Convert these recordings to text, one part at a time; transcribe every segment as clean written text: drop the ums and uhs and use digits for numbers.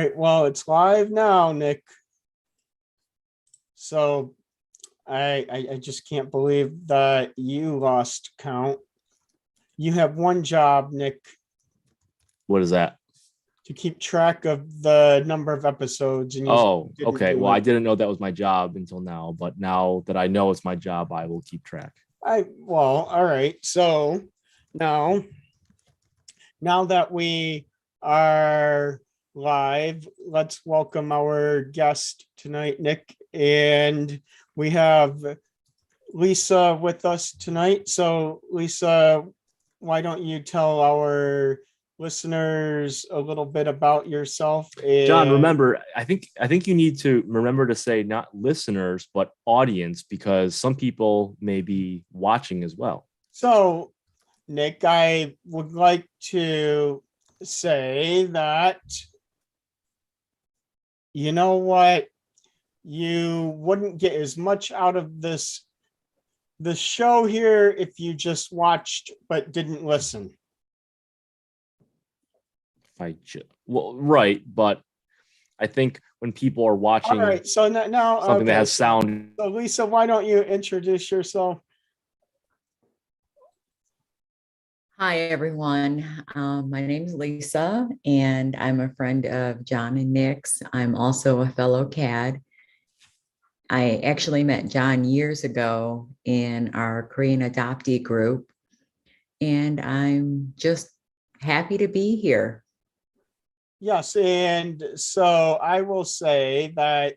right, well, it's live now, Nick. So I just can't believe that you lost count. You have one job, Nick, What is that? to keep track of the number of episodes, and you Oh, didn't okay. do Well, I it. didn't know that was my job until now, but now that I know it's my job, I will keep track. All right. So now now that we are live, let's welcome our guest tonight, Nick. And we have Lisa with us tonight. So, Lisa, why don't you tell our listeners a little bit about yourself? John, And remember, I think you need to remember to say not listeners, but audience, because some people may be watching as well. so, Nick, I would like to say that, you know what, you wouldn't get as much out of the show here if you just watched but didn't listen. Well, right, but I think when people are All watching right, so now something that okay. has sound, So Lisa, why don't you introduce yourself? Hi, everyone. My name is Lisa, and I'm a friend of John and Nick's. I'm also a fellow CAD. I actually met John years ago in our Korean adoptee group, and I'm just happy to be here. Yes, and so I will say that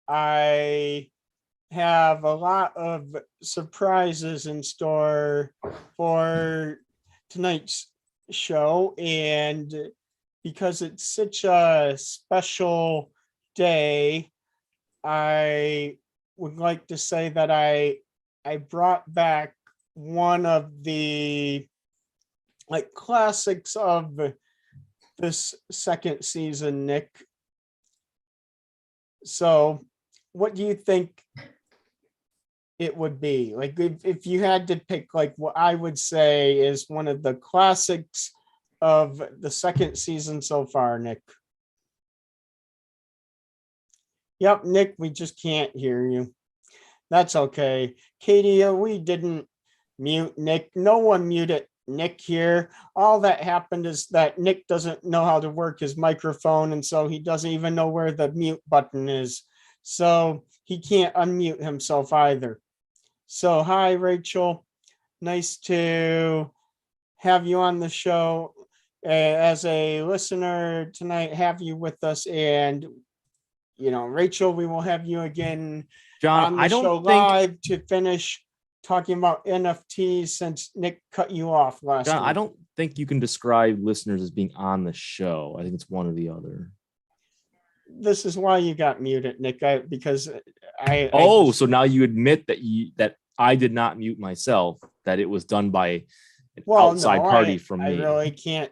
I have a lot of surprises in store for tonight's show, and because it's such a special day, I would like to say that I brought back one of the like classics of this second season, Nick. So, what do you think it would be? Like if you had to pick like what I would say is one of the classics of the second season so far, Nick. Yep, Nick, we just can't hear you. That's okay. Katie, we didn't mute Nick. No one muted Nick here. All that happened is that Nick doesn't know how to work his microphone, and so he doesn't even know where the mute button is. So he can't unmute himself either. So, hi, Rachel. Nice to have you on the show. As a listener tonight, have you with us. And, Rachel, we will have you again John, on the I show don't think live to finish talking about NFTs since Nick cut you off last John, I week. don't think you can describe listeners as being on the show. I think it's one or the other. This is why you got muted, Nick, because I Oh, just, so now you admit that I did not mute myself, that it was done by an outside party from I me. really can't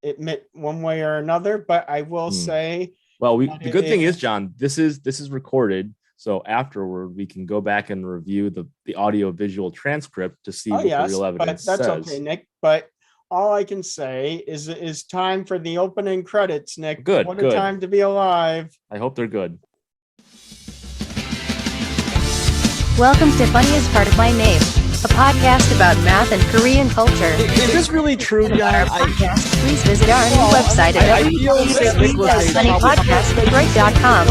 admit one way or another, but I will say, Well, that the it good thing is, is- John, this is recorded. So afterward, we can go back and review the audio visual transcript to see oh what the yes, real but evidence that's says. okay, Nick. But all I can say is it is time for the opening credits, Nick. Good, What a good. time to be alive. I hope they're good. Welcome to Funniest Part of My Name, a podcast about math and Korean culture. Is this really true, John? Our podcast, please visit our new website at I feel St. Nicholas Day www.funnypodcast.com.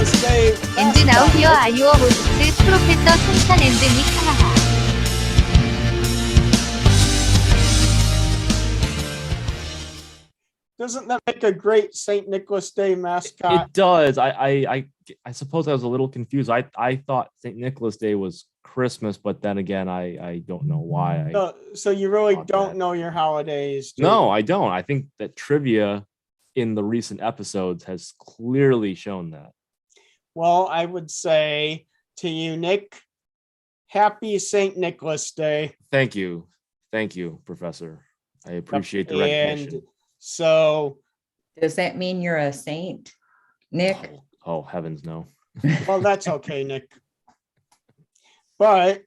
엔드 나우히어 아이오 호스트 프로페서 송찬 엔드 닉 하하하. Doesn't that make a great St. Nicholas Day mascot? It does. I suppose I was a little confused. I thought St. Nicholas Day was Christmas, but then again, I don't know why. So you really thought don't that. know your holidays, do you? No, I don't. I think that trivia in the recent episodes has clearly shown that. Well, I would say to you, Nick, happy St. Nicholas Day. Thank you, Professor. I appreciate the recognition. And so, Does that mean you're a saint, Nick? Oh, heavens, no. well, that's okay, Nick. But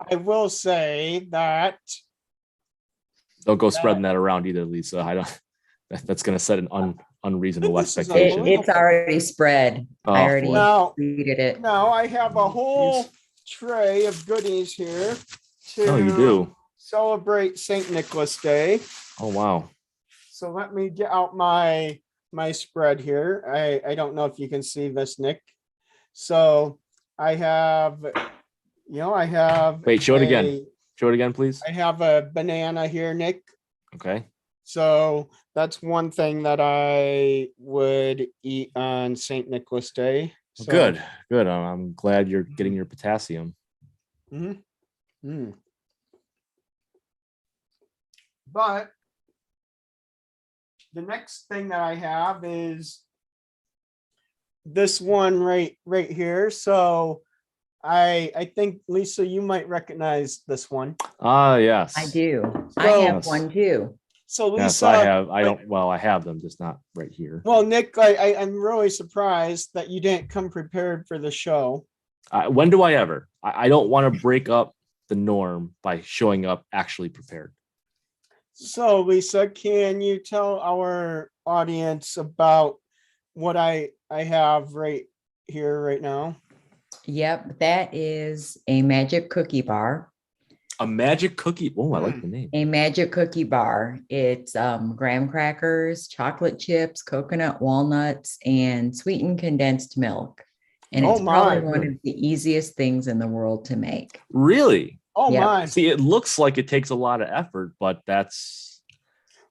I will say that Don't go spreading that around either, Lisa. I don't. That's going to set an unreasonable This is expectations. unbelievable. It's already spread. Oh, I already boy. Now, tweeted it. now I have a Oh, whole geez. tray of goodies here to Oh, you do? celebrate St. Nicholas Day. Oh, wow. So let me get out my spread here. I don't know if you can see this, Nick. So I have, I have. Wait, show it again. Show it again, please. I have a banana here, Nick. Okay. So that's one thing that I would eat on St. Nicholas Day. So, Good. Good. I'm glad you're getting your potassium. mhm. Mm. But the next thing that I have is this one right here. So I think, Lisa, you might recognize this one. Ah, yes. I do. I So- have Yes. one too. So Lisa, Yes, I have. I don't. Well, I have them, just not right here. well, Nick, I'm really surprised that you didn't come prepared for the show. When do I ever? I don't want to break up the norm by showing up actually prepared. So Lisa, can you tell our audience about what I have right here right now? Yep, that is a magic cookie bar. A magic cookie. Oh, I like the name. A magic cookie bar. It's graham crackers, chocolate chips, coconut walnuts, and sweetened condensed milk. And Oh it's probably my. one of the easiest things in the world to make. Really? Oh Yeah. my, See, it looks like it takes a lot of effort, but that's.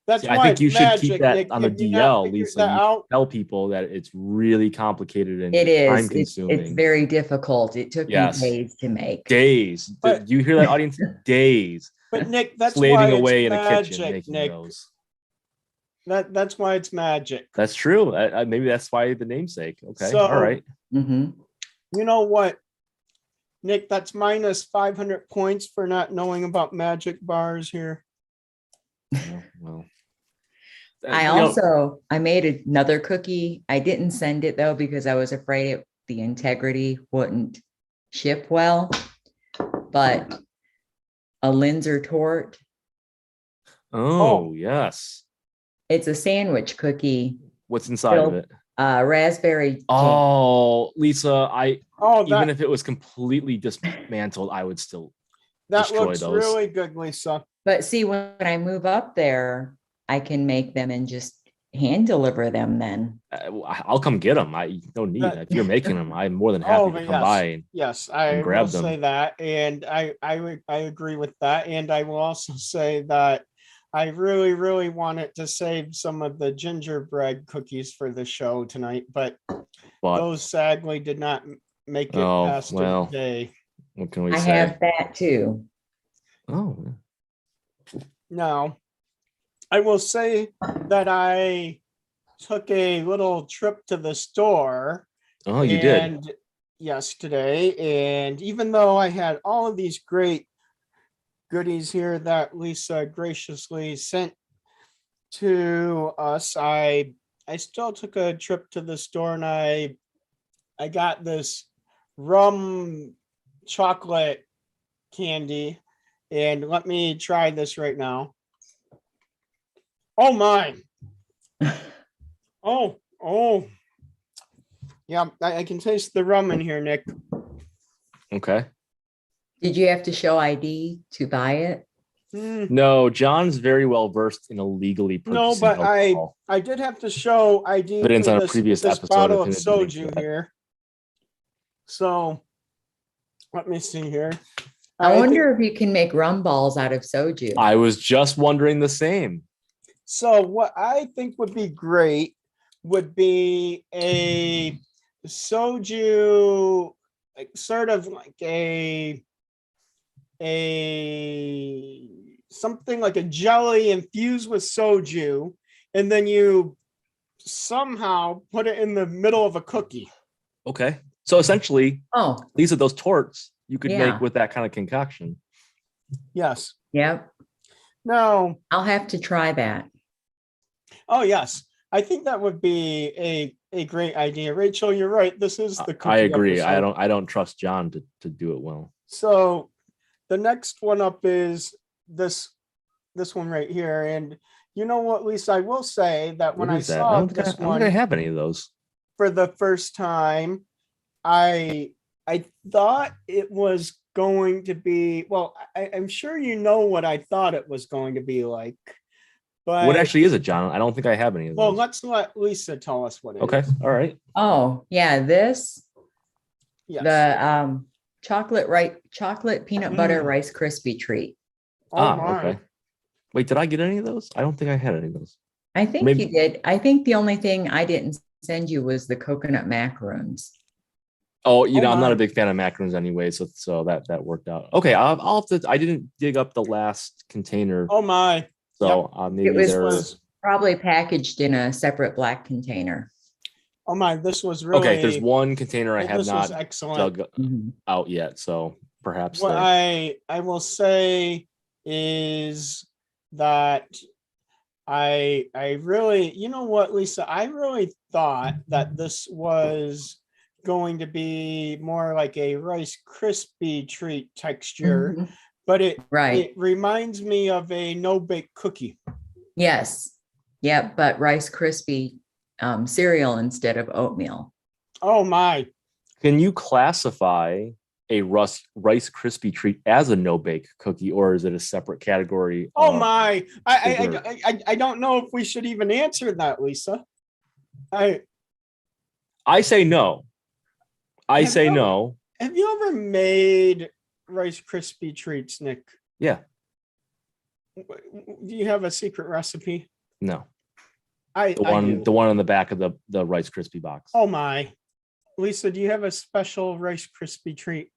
that's See, I why think it's you should magic, keep that Nick. on the Have you not DL, figured Lisa. that You out? tell people that it's really complicated and It is. time It's consuming. very difficult. It took Yes. me days to make. Days. But- Do you hear that, audience? Days. But Nick, that's Slaving why away it's in a kitchen magic, making Nick. those. That's why it's magic. That's true. Maybe that's why the namesake. Okay. So- All right. Mhm. You know what, Nick? That's minus 500 points for not knowing about magic bars here. Well. I made another cookie. I didn't send it though because I was afraid the integrity wouldn't ship well. But a Linzer tort. Oh, yes. It's a sandwich cookie, What's inside of Filled- it? raspberry jam. Oh, Lisa, Oh, even that, if it was completely dismantled, I would still. that destroy looks those. really good, Lisa. But see, when I move up there, I can make them and just hand deliver them then. I'll come get them. I don't need that. If you're making them, I'm more than happy Oh, to but come yes. by. And Yes, I And grab will them. say that, and I agree with that, and I will also say that I really wanted to save some of the gingerbread cookies for the show tonight, but but those sadly did not make it Oh, past well. the day. what can we I say? have that too. Oh, Now, I will say that I took a little trip to the store. oh, you did. and yesterday, and even though I had all of these great goodies here that Lisa graciously sent to us, I still took a trip to the store, and I got this rum chocolate candy, and let me try this right now. Oh my. Oh yeah, I can taste the rum in here, Nick. Okay. Did you have to show ID to buy it? Hmm. No, John's very well versed in illegally No, purchasing but alcohol. I did have to show ID Evidence for on a this, previous this episode bottle of if it didn't soju that. here. So let me see here. I think- wonder if you can make rum balls out of soju. I was just wondering the same. So what I think would be great would be a soju, like sort of like a something like a jelly infused with soju, and then you somehow put it in the middle of a cookie. Okay. So essentially, Oh, these are those torts you could Yeah. make with that kind of concoction. Yes. yep. No. I'll have to try that. Oh yes. I think that would be a great idea. Rachel, you're right. This is the cookie I agree. episode. I don't trust John to do it well. So the next one up is this one right here, and you know what, Lisa, I will say that when What I is that? saw I don't think this I don't think I one have any of those. for the first time, I thought it was going to be, well, I'm sure you know what I thought it was going to be like, What but actually is it, John? I don't think I have any of well, those. let's let Lisa tell us what it is. Okay, all right. Oh, yeah, this, Yes. the chocolate peanut butter Mm. Rice Krispie treat. Oh my. Okay. Wait, did I get any of those? I don't think I had any of those. I think Maybe- you did. I think the only thing I didn't send you was the coconut macaroons. Oh, you Oh know, I'm not my. a big fan of macarons anyway, so that worked out. Okay, I'll have to. I didn't dig up the last container, Oh my. so maybe was- there. was Probably packaged in a separate black container. oh my, this was really Okay, there's one container I well, have this was not excellent. dug Mhm. out yet, so perhaps What there. I will say is that I really, you know what, Lisa, I really thought that this was going to be more like a Rice Krispie treat texture, Mhm. but it Right. reminds me of a no bake cookie. Yes. Yep. But Rice Krispie cereal instead of oatmeal. Oh my. Can you classify a Rice Krispie treat as a no bake cookie, or is it a separate category? Oh of- my. dessert? I don't know if we should even answer that, Lisa. I I say no. I Have say you ever- no. have you ever made Rice Krispie treats, Nick? Yeah, Do you have a secret recipe? no. I The do. one on the back of the Rice Krispie box. Oh my. Lisa, do you have a special Rice Krispie treat?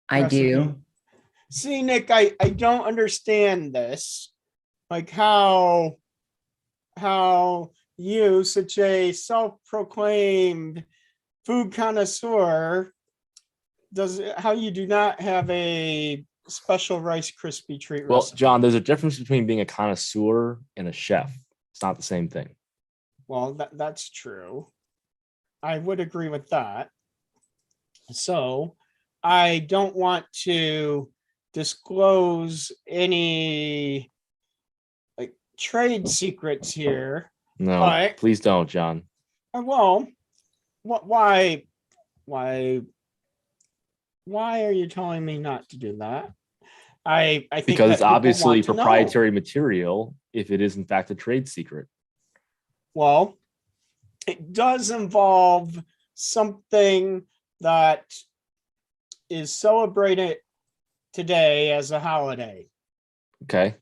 I recipe? do. See, Nick, I don't understand this. Like how you, such a self-proclaimed food connoisseur, how you do not have a special Rice Krispie treat Well, recipe. John, there's a difference between being a connoisseur and a chef. It's not the same thing. Well, that's true. I would agree with that. So I don't want to disclose any like trade secrets here. No, But- please don't, John. Well, why are you telling me not to do that? I think Because that it's people obviously want to know. proprietary material if it is in fact a trade secret. Well, it does involve something that is celebrated today as a holiday, Okay.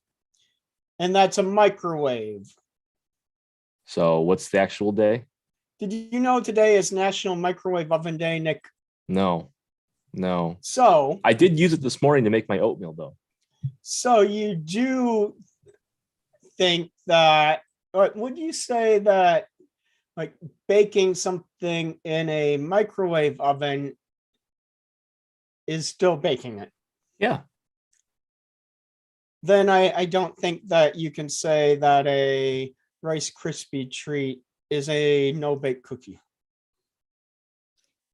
and that's a microwave. So what's the actual day? Did you know today is National Microwave Oven Day, Nick? No. No. So, I did use it this morning to make my oatmeal though. so you do think that, or would you say that like baking something in a microwave oven is still baking it? Yeah. Then I don't think that you can say that a Rice Krispie treat is a no bake cookie.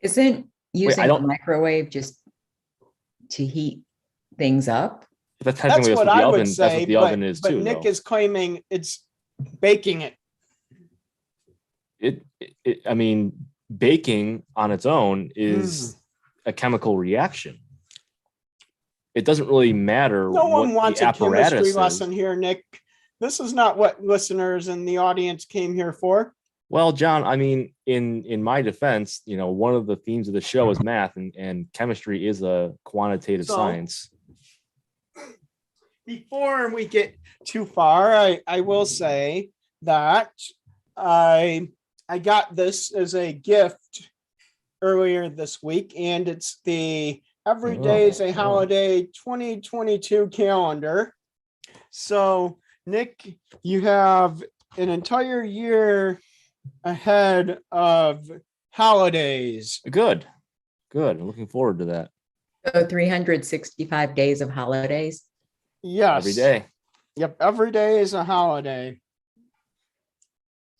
Isn't using I a don't- microwave just to heat things up? That's That's technically what the I oven. would That's say. what the but, oven is but too. Nick though. is claiming it's baking it. I mean, baking on its own is Mm. a chemical reaction. It doesn't really matter. No one what wants the a chemistry apparatus is. lesson here, Nick. This is not what listeners and the audience came here for. Well, John, I mean, in my defense, you know, one of the themes of the show is math, and chemistry is a quantitative So- science. Before we get too far, I will say that I got this as a gift earlier this week, and it's the Every Day is a Oh. Holiday 2022 calendar. So, Nick, you have an entire year ahead of holidays. Good. I'm looking forward to that So 365 days of holidays. Yes. every day. Yep, every day is a holiday.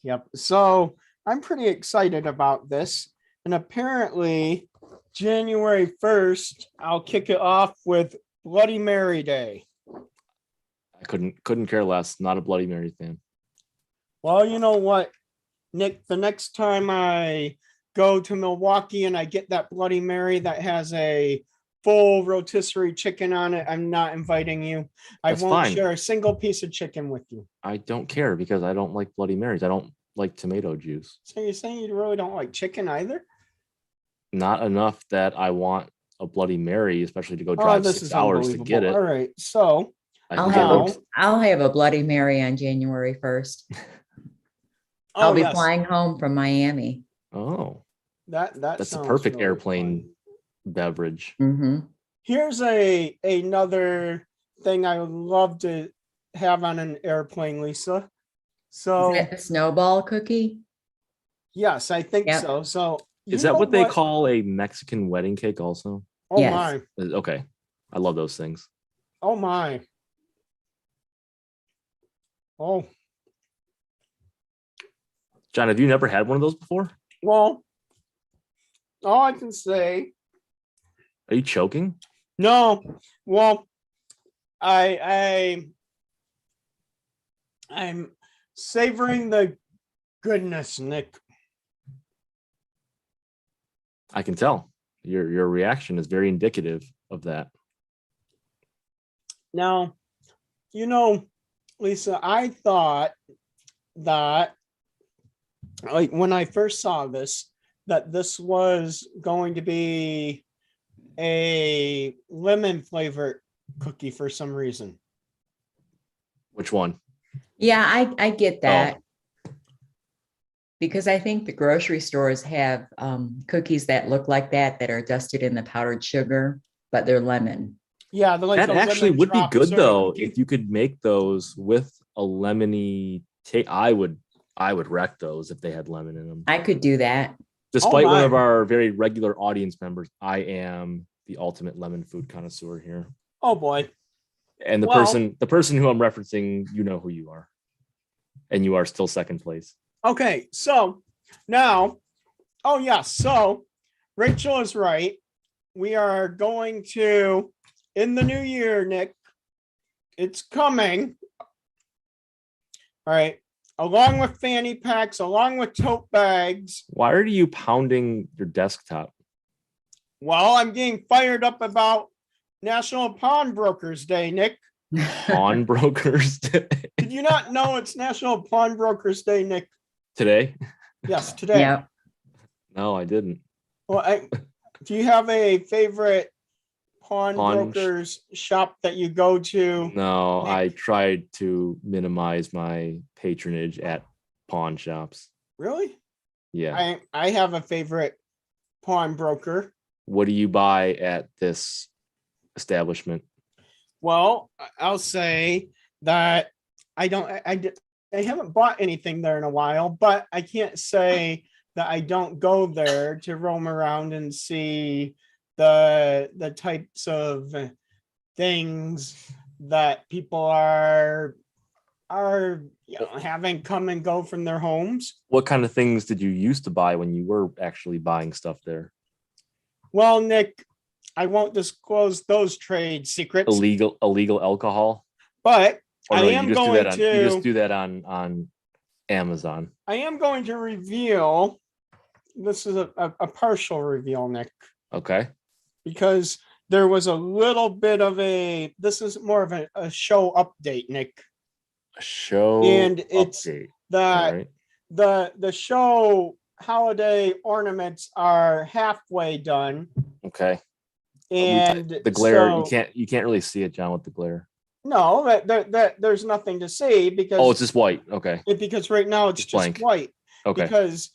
Yep. So I'm pretty excited about this. And apparently, January 1st, I'll kick it off with Bloody Mary Day. I couldn't care less. Not a Bloody Mary fan. Well, you know what, Nick, the next time I go to Milwaukee and I get that Bloody Mary that has a full rotisserie chicken on it, I'm not inviting you. I That's won't fine. share a single piece of chicken with you. I don't care because I don't like Bloody Marys. I don't like tomato juice. So you're saying you really don't like chicken either? Not enough that I want a Bloody Mary, especially to go Oh, drive this 6 is hours to get unbelievable. All it. right, so I I'll can have get now- a, I'll have a Bloody Mary on January 1st. oh, I'll be yes, flying home from Miami. Oh, that that's a sounds perfect really airplane fun. beverage. Hmm. Here's another thing I would love to have on an airplane, Lisa. Is So that the snowball cookie? yes, I think Yep. so. So Is you that know what they call a Mexican wedding cake also? Oh Yes. my! Okay. I love those things. Oh my! Oh John, have you never had one of those before? well, all I can say Are you choking? no. Well, I'm savoring the goodness, Nick. I can tell. Your reaction is very indicative of that. Now, you know, Lisa, I thought that, like, when I first saw this, that this was going to be a lemon flavored cookie for some reason. Which one? Yeah, I get that. Because I think the grocery stores have cookies that look like that are dusted in the powdered sugar, but they're lemon. Yeah, the, like, That the actually lemon would be drop good syrup though cookie. if you could make those with a lemony taste. I would wreck those if they had lemon in them. I could do that. Despite one my. of our very regular audience members, I am the ultimate lemon food connoisseur here. Oh boy. And the Well- person who I'm referencing, you know who you are. And you are still second place. Okay, so now, oh yes, so Rachel is right. We are going to, in the new year, Nick, it's coming. All right, along with fanny packs, along with tote bags. Why are you pounding your desktop? Well, I'm getting fired up about National Pawnbrokers Day, Nick. Pawnbrokers Did you not know it's National Pawnbrokers Day, Nick? today? Yes, today. Yeah. No, I didn't. Well, do you have a favorite pawnbrokers shop that you go to? No, Nick. I tried to minimize my patronage at pawn shops. Really? Yeah. I have a favorite pawnbroker. What do you buy at this establishment? Well, I'll say that I haven't bought anything there in a while, but I can't say that I don't go there to roam around and see the types of things that people are having come and go from their homes. What kind of things did you used to buy when you were actually buying stuff there? Well, Nick, I won't disclose those trade secrets, Illegal alcohol? but Or I no, am you just do going that on to- you just do that on Amazon. I am going to reveal, this is a partial reveal, Nick, Okay. because there was a little bit of this is more of a show update, Nick. A show And it's update. That All right. the show holiday ornaments are halfway done. Okay. And The glare, so- you can't really see it, John, with the glare. No, that there's nothing to see because Oh, it's just white. Okay. because right now it's Just just blank. white. Okay. Because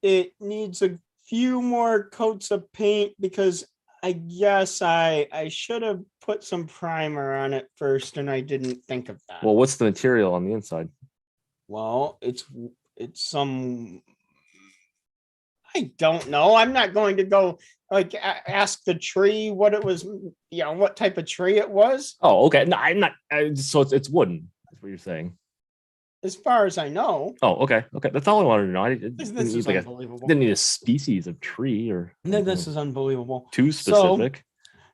it needs a few more coats of paint, because I guess I should have put some primer on it first and I didn't think of that. Well, what's the material on the inside? Well, it's some, I don't know. I'm not going to go ask the tree what it was, what type of tree it was. Oh, okay. No, I'm not. So it's wooden. That's what you're saying. As far as I know, Oh, okay. Okay. That's all I wanted to know. I didn't, this didn't is need unbelievable. didn't need a species of tree or No, this is unbelievable. too So- specific.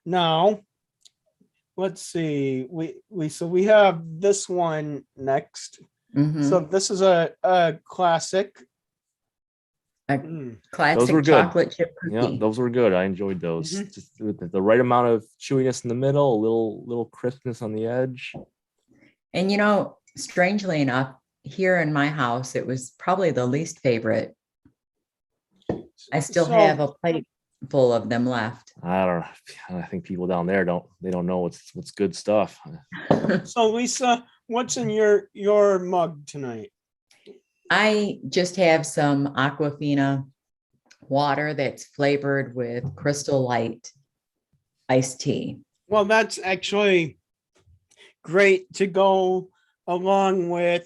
Now, let's see. We have this one next. Mhm. So this is a classic. A Mm. classic were good. chocolate chip Yeah, cookie. those were good. I enjoyed those. Mhm. Just with the right amount of chewiness in the middle, a little crispness on the edge. And you know, strangely enough, here in my house, it was probably the least favorite. I still So- have a plate full of them left. I don't know. I think people down there don't know what's good stuff. So Lisa, what's in your mug tonight? I just have some Aquafina water that's flavored with Crystal Light iced tea. Well, that's actually great to go along with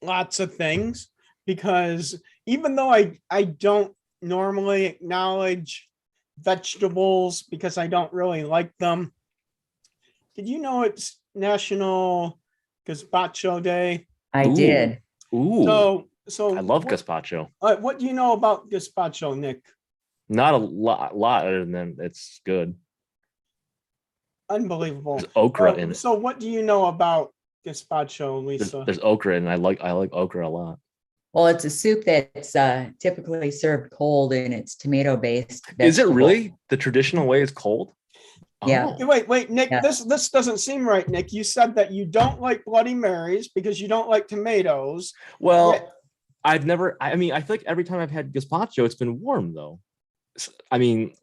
lots of things, because even though I don't normally acknowledge vegetables because I don't really like them, did you know it's National Gazpacho Day? I Ooh. did. Ooh, So I love what, gazpacho. what do you know about gazpacho, Nick? Not a lot other than it's good. Unbelievable. There's okra in it. So what do you know about gazpacho, Lisa? There's okra, and I like okra a lot. Well, it's a soup that's typically served cold and it's tomato based. Is it really the traditional way? Is cold? Yeah. Oh, Wait, Nick, Yeah. this doesn't seem right, Nick. You said that you don't like Bloody Marys because you don't like tomatoes. well, Yeah. I've never. I mean, I feel like every time I've had gazpacho, it's been warm though. I mean,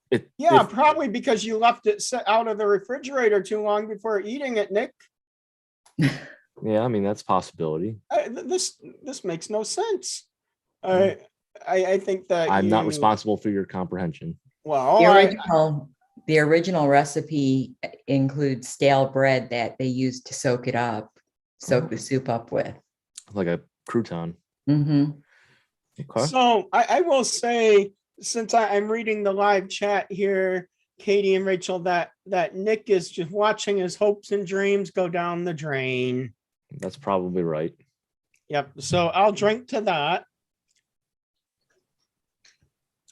it. Yeah, if- probably because you left it set out of the refrigerator too long before eating it, Nick. yeah. I mean, that's a possibility. This makes no sense. Mm. I think that I'm not you- responsible for your comprehension. Well, The original recipe includes stale bread that they used to soak the soup up with. Like a crouton. Hmm. Okay. so I will say, since I'm reading the live chat here, Katie and Rachel, that Nick is just watching his hopes and dreams go down the drain. That's probably right. Yep. So I'll drink to that.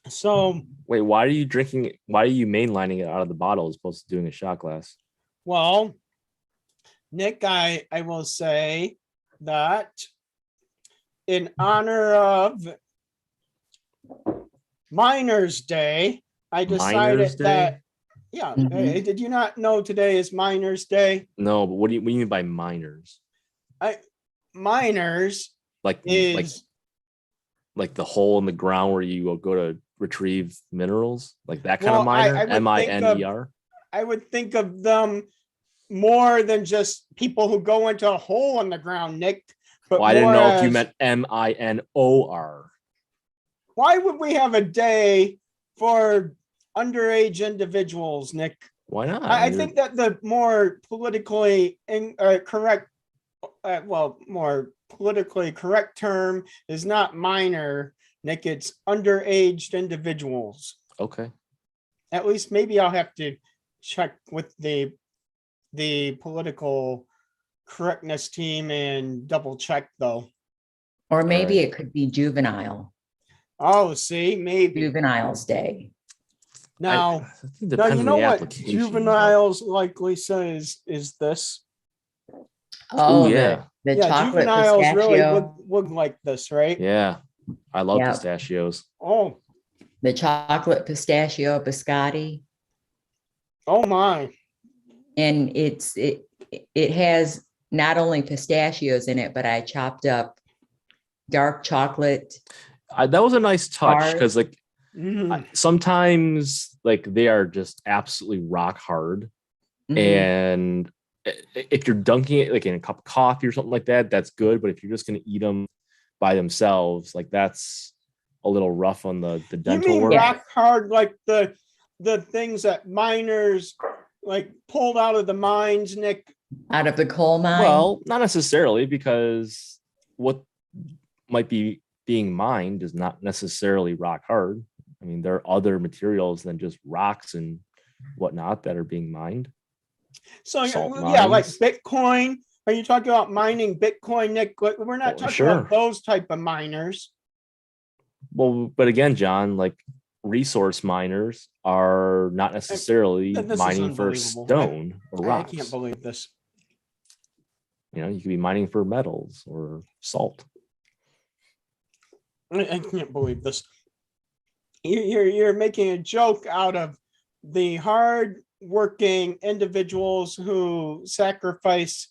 So, Wait, why are you drinking it? Why are you mainlining it out of the bottle as opposed to doing a shot glass? well, Nick, I will say that in honor of Miners Day, I decided Miners Day? that, yeah, Mhm. did you not know today is Miners Day? No, but what do you mean by miners? Miners Like is, like the hole in the ground where you go to retrieve minerals, like that kind of Well, I miner. would think of- MINER. I would think of them more than just people who go into a hole in the ground, Nick. But Well, I didn't more know if you as- meant MINOR. Why would we have a day for underage individuals, Nick? Why not? I mean, think that the more politically correct, more politically correct term is not minor, Nick. It's underage individuals. okay. At least maybe I'll have to check with the political correctness team and double check though. Or maybe right. it could be juvenile, Oh, see, maybe juveniles day. now. I think it Now depends you on know the what application, but- juveniles likely says is this. Oh, yeah. the Yeah, chocolate juveniles really pistachio, would like this, right? Yeah, I love Yeah. pistachios. Oh, the chocolate pistachio biscotti. oh my. And it has not only pistachios in it, but I chopped up dark chocolate. That was a nice touch Bars. because like Mhm. sometimes like they are just absolutely rock hard, Mhm. and if you're dunking it like in a cup of coffee or something like that, that's good. But if you're just gonna eat them by themselves, like that's a little rough on the You dental mean work. rock hard like the things that miners like pulled out of the mines, Nick? Out of the coal mine. Well, not necessarily, because what might be being mined is not necessarily rock hard. I mean, there are other materials than just rocks and whatnot that are being mined. So Salt yeah, like mines. Bitcoin. Are you talking about mining Bitcoin, Nick? Like, we're not Oh, talking sure. about those type of miners. Well, but again, John, like resource miners are not necessarily This is mining for unbelievable. stone or I rocks. can't believe this. You could be mining for metals or salt. I can't believe this. You're making a joke out of the hard-working individuals who sacrifice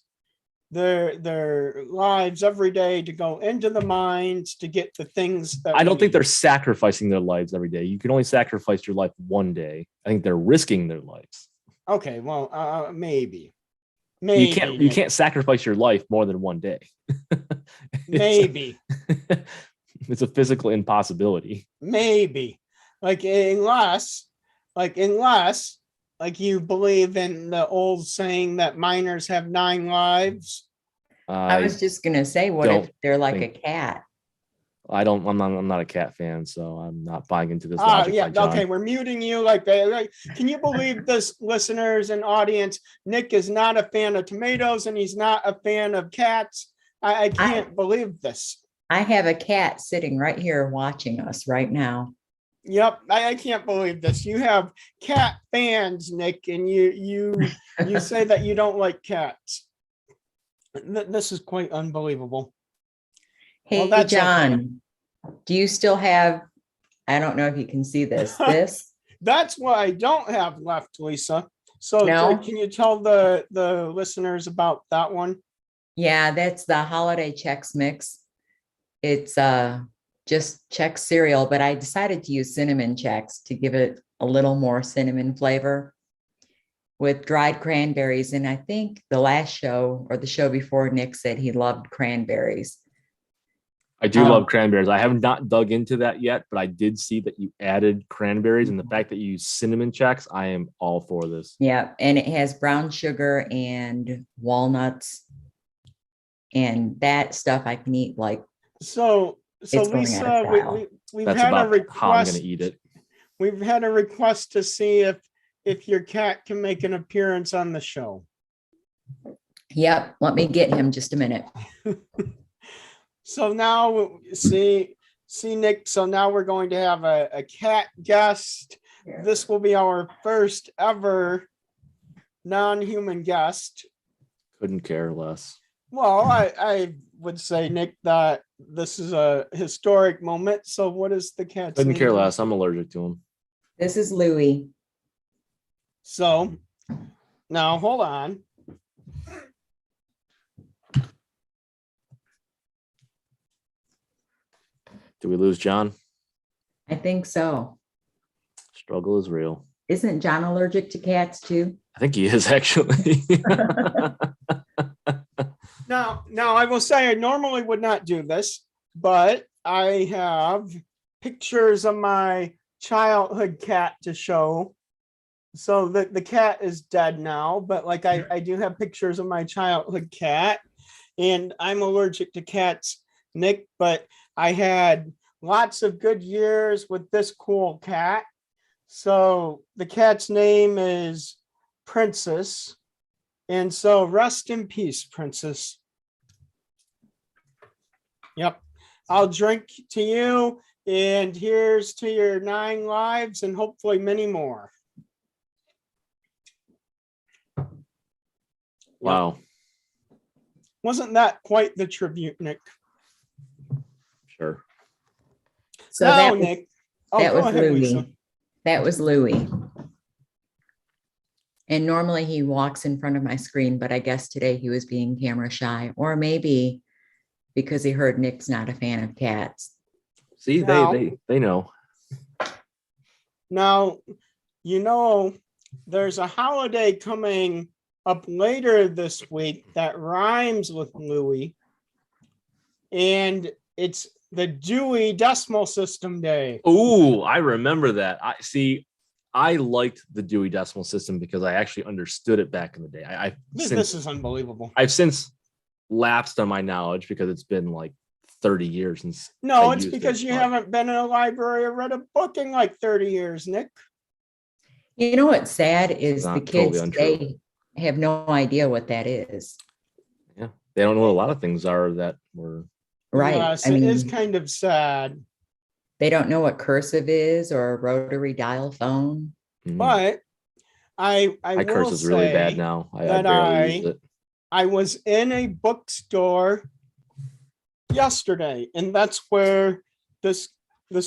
their lives every day to go into the mines to get the things that I don't we think they're need. sacrificing their lives every day. You can only sacrifice your life one day. I think they're risking their lives. Okay, well, maybe. You Maybe. can't sacrifice your life more than one day. Maybe. It's a physical impossibility. Maybe. Unless you believe in the old saying that miners have 9 lives. I was just gonna say, what if don't they're like a think- cat? I'm not a cat fan, so I'm not buying into this logic. Yeah, by John. okay, we're muting you. Can you believe this, listeners and audience? Nick is not a fan of tomatoes and he's not a fan of cats. I can't believe this. I have a cat sitting right here watching us right now. Yep, I can't believe this. You have cat fans, Nick, and you say that you don't like cats. This is quite unbelievable. Hey, Well, that's John, do you still have, I don't know if you can see this, That's what I don't have left, Lisa. So No? can you tell the listeners about that one? Yeah, that's the holiday Chex Mix. It's just Chex cereal, but I decided to use cinnamon Chex to give it a little more cinnamon flavor with dried cranberries. And I think the last show or the show before, Nick said he loved cranberries. I do love cranberries. I have not dug into that yet, but I did see that you added cranberries, and the fact that you use cinnamon Chex, I am all for this. Yeah, and it has brown sugar and walnuts, and that stuff I can eat like. So It's going out of Lisa, style. we've That's had a about how I'm request. going to eat it. We've had a request to see if your cat can make an appearance on the show. Yep, let me get him just a minute. So now see Nick. So now we're going to have a cat guest. This will be our first ever non-human guest. Couldn't care less. Well, I would say, Nick, that this is a historic moment. So what is the cat's Couldn't name? care less. I'm allergic to them. This is Louie. So now hold on. Do we lose John? I think so. Struggle is real. Isn't John allergic to cats too? I think he is actually. Now I will say I normally would not do this, but I have pictures of my childhood cat to show. So the cat is dead now, but I do have pictures of my childhood cat, and I'm allergic to cats, Nick, but I had lots of good years with this cool cat. So the cat's name is Princess. And so rest in peace, Princess. Yep. I'll drink to you, and here's to your 9 lives and hopefully many more. Wow. Wasn't that quite the tribute, Nick? Sure. So No, that was, Nick. that go was ahead, Lisa. Louie. That was Louie. And normally he walks in front of my screen, but I guess today he was being camera shy, or maybe because he heard Nick's not a fan of cats. See, Now- they know. Now, there's a holiday coming up later this week that rhymes with Louis, and it's the Dewey Decimal System Day. Oh, I remember that. I liked the Dewey Decimal System because I actually understood it back in the day. This is unbelievable. I've since lapsed on my knowledge because it's been like 30 years since. No, I it's used because it, you but- haven't been in a library or read a book in like 30 years, Nick. You know what's sad is Not the totally kids untrue. today have no idea what that is. Yeah, they don't know what a lot of things are that were. Right. Yes, I it is mean, kind of sad. they don't know what cursive is or a rotary dial phone. Mm. But I My curse will is really bad say now. I that barely use it. I was in a bookstore yesterday, and that's where this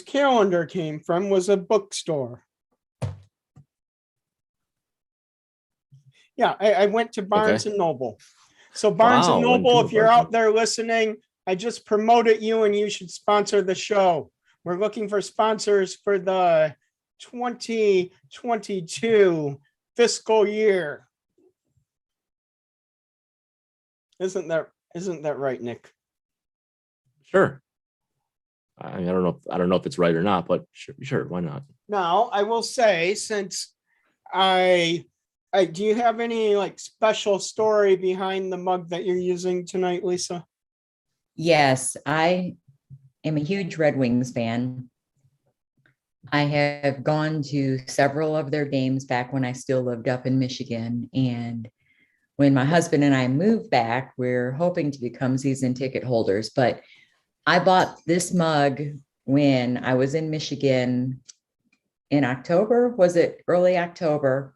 calendar came from, was a bookstore. Yeah, I went to Barnes and Noble. So Barnes and Wow, went Noble, to a if you're Barnes out there listening, I just promoted you and you should sponsor the show. We're looking for sponsors for the 2022 fiscal year. Isn't that right, Nick? Sure. I mean, I don't know if it's right or not, but sure, why not? Now, I will say, since I do you have any like special story behind the mug that you're using tonight, Lisa? Yes, I am a huge Red Wings fan. I have gone to several of their games back when I still lived up in Michigan. And when my husband and I moved back, we're hoping to become season ticket holders. But I bought this mug when I was in Michigan in October. Was it early October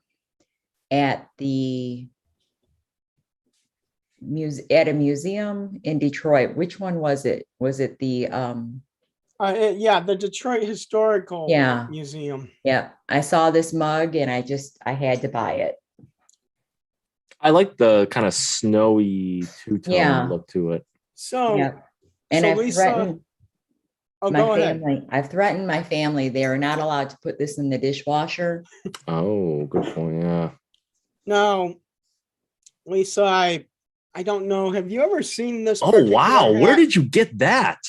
at a museum in Detroit? Which one was it? Was it the Yeah, the Detroit Historical Yeah. Museum. Yeah, I saw this mug and I had to buy it. I like the kind of snowy two-tone Yeah. look to it. So, Yeah. And so I've Lisa, threatened oh, my go ahead. family. I've threatened my family. They are not allowed to put this in the dishwasher. Oh, good point. Yeah. Now, Lisa, I don't know. Have you ever seen this? Oh, particular wow. Where hat? did you get that?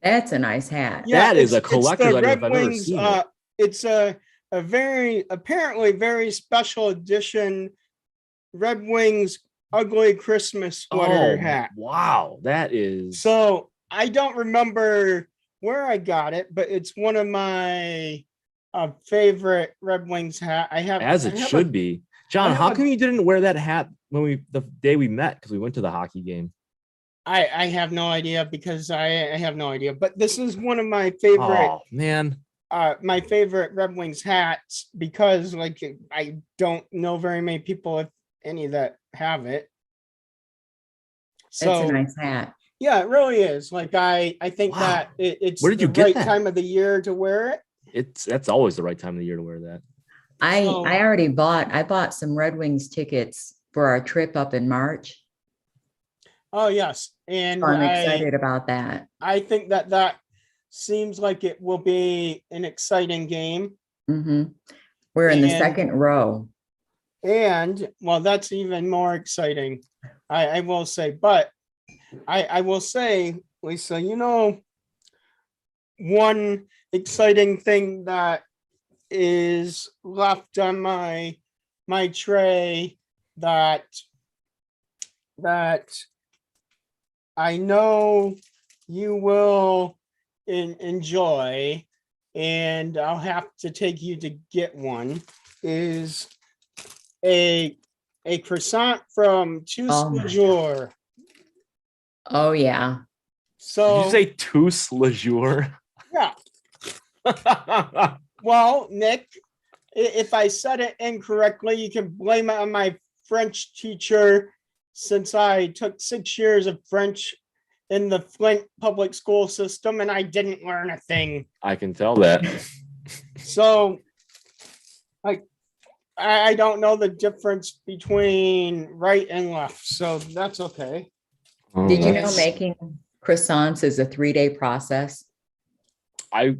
That's a nice hat. Yeah, That is a it's collector's the item Red if I've ever Wings. seen it. It's a very apparently very special edition Red Wings ugly Christmas sweater Oh, hat. wow. That is So I don't remember where I got it, but it's one of my favorite Red Wings hat. as it should be. John, have how a- come you didn't wear that hat when the day we met? Because we went to the hockey game. I have no idea because I have no idea. But this is one of my favorite Oh, man. my favorite Red Wings hats because like I don't know very many people, if any, that have it. That's a So nice hat. yeah, it really is. Like I think Wow. that it's Where did the you get right that? time of the year to wear it. That's always the right time of the year to wear that. So- I bought some Red Wings tickets for our trip up in March. Oh yes, and So I'm excited about that. I think that seems like it will be an exciting game. Mhm. We're in the And- second row. And well, that's even more exciting. I will say, but I will say, Lisa, one exciting thing that is left on my tray that I know you will enjoy, and I'll have to take you to get one, is a croissant from Tous Oh my le Jour. Oh yeah. So Did you say tous le jour? yeah. Well, Nick, if I said it incorrectly, you can blame it on my French teacher, since I took 6 years of French in the Flint public school system and I didn't learn a thing. I can tell that. So I don't know the difference between right and left, so that's okay. Oh, Did you know that's- making croissants is a 3-day process? I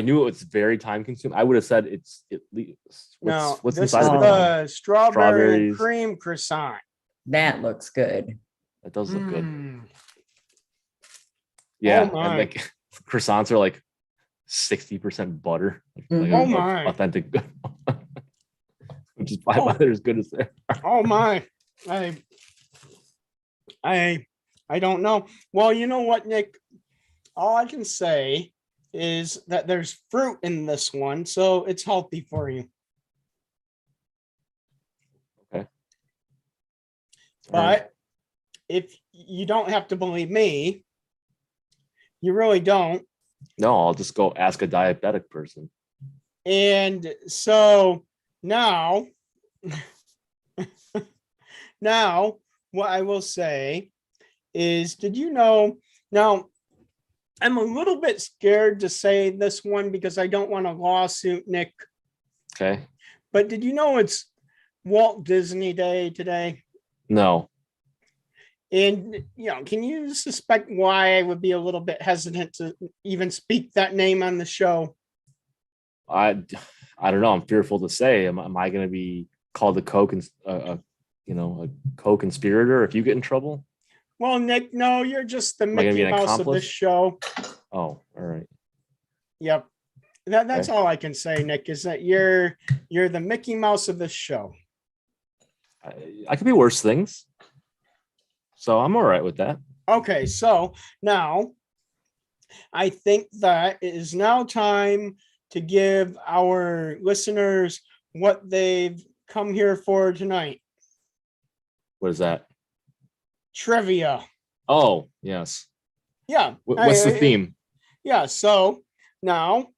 knew it was very time consuming. I would have said it's at least No, what's this inside is of it. the strawberry and Strawberries. cream croissant. That looks good. That does look good. Mm. Yeah, Oh my. and like croissants are like 60% butter. Like Oh my. authentic, which is probably why Oh. they're as good as they are. Oh my, I don't know. Well, you know what, Nick? All I can say is that there's fruit in this one, so it's healthy for you. Okay. But if you don't have to believe me, you really don't. No, I'll just go ask a diabetic person. And so now, now what I will say is, did you know? Now, I'm a little bit scared to say this one because I don't want a lawsuit, Nick. Okay. But did you know it's Walt Disney Day today? No. And, can you suspect why I would be a little bit hesitant to even speak that name on the show? I don't know. I'm fearful to say. Am I going to be called a a co-conspirator if you get in trouble? Well, Nick, no, you're just the Am I going to be Mickey an Mouse of accomplice? this show. Oh, all right. Yep. That's Okay. all I can say, Nick, is that you're the Mickey Mouse of this show. I could be worse things. So I'm all right with that. Okay, so now I think that it is now time to give our listeners what they've come here for tonight. What is that? Trivia. Oh, yes. Yeah. What's the theme? Yeah, so now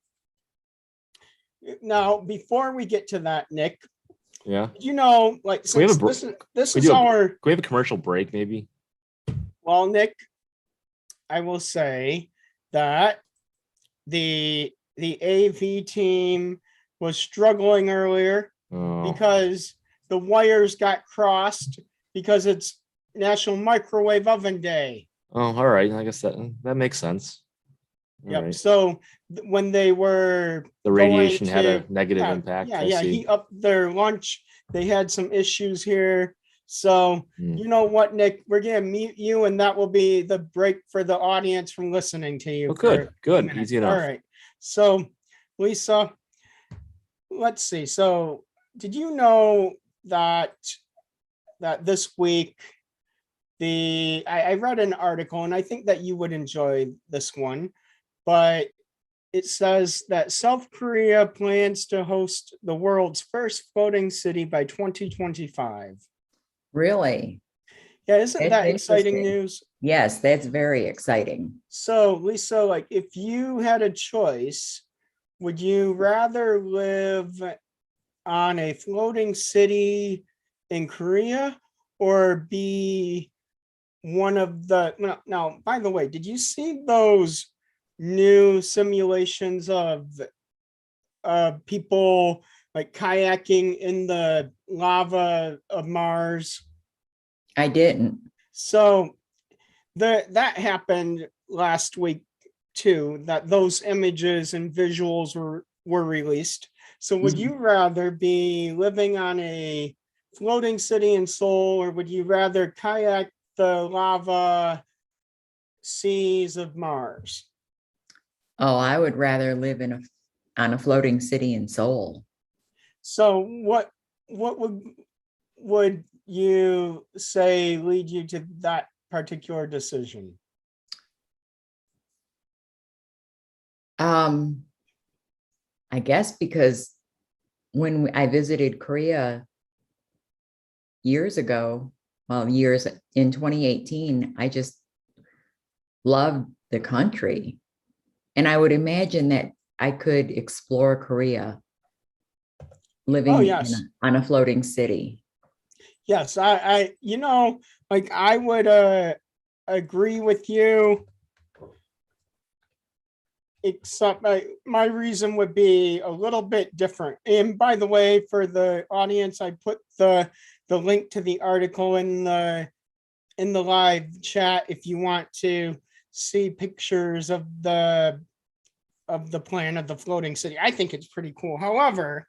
before we get to that, Nick, Yeah. like we have since a this we is do a- our Can we have a commercial break, maybe? well, Nick, I will say that the AV team was struggling earlier Oh, because the wires got crossed because it's National Microwave Oven Day. all right. I guess that makes sense. All Yep. right. So when they were The going radiation had a to- negative yeah, impact. I yeah, see. heat up their lunch. They had some issues here. So Hmm. you know what, Nick? We're gonna mute you, and that will be the break for the audience from listening to you. Oh, for good. a few Good. minutes. Easy enough. All right. So, Lisa, let's see. So, did you know that this week I read an article, and I think that you would enjoy this one, but it says that South Korea plans to host the world's first floating city by 2025. Really? Yeah, isn't That's that exciting interesting. news? Yes, that's very exciting. So, Lisa, like if you had a choice, would you rather live on a floating city in Korea or be one of the now, by the way, did you see those new simulations of people like kayaking in the lava of Mars? I didn't. So that happened last week too, that those images and visuals were released. So would Mhm. you rather be living on a floating city in Seoul, or would you rather kayak the lava seas of Mars? Oh, I would rather live on a floating city in Seoul. So what would you say lead you to that particular decision? I guess because when I visited Korea years ago, well, years in 2018, I just loved the country. And I would imagine that I could explore Korea living yes. on a floating city. Yes, I like I would agree with you, except my reason would be a little bit different. And by the way, for the audience, I put the link to the article in the live chat if you want to see pictures of the plan of the floating city. I think it's pretty cool. However,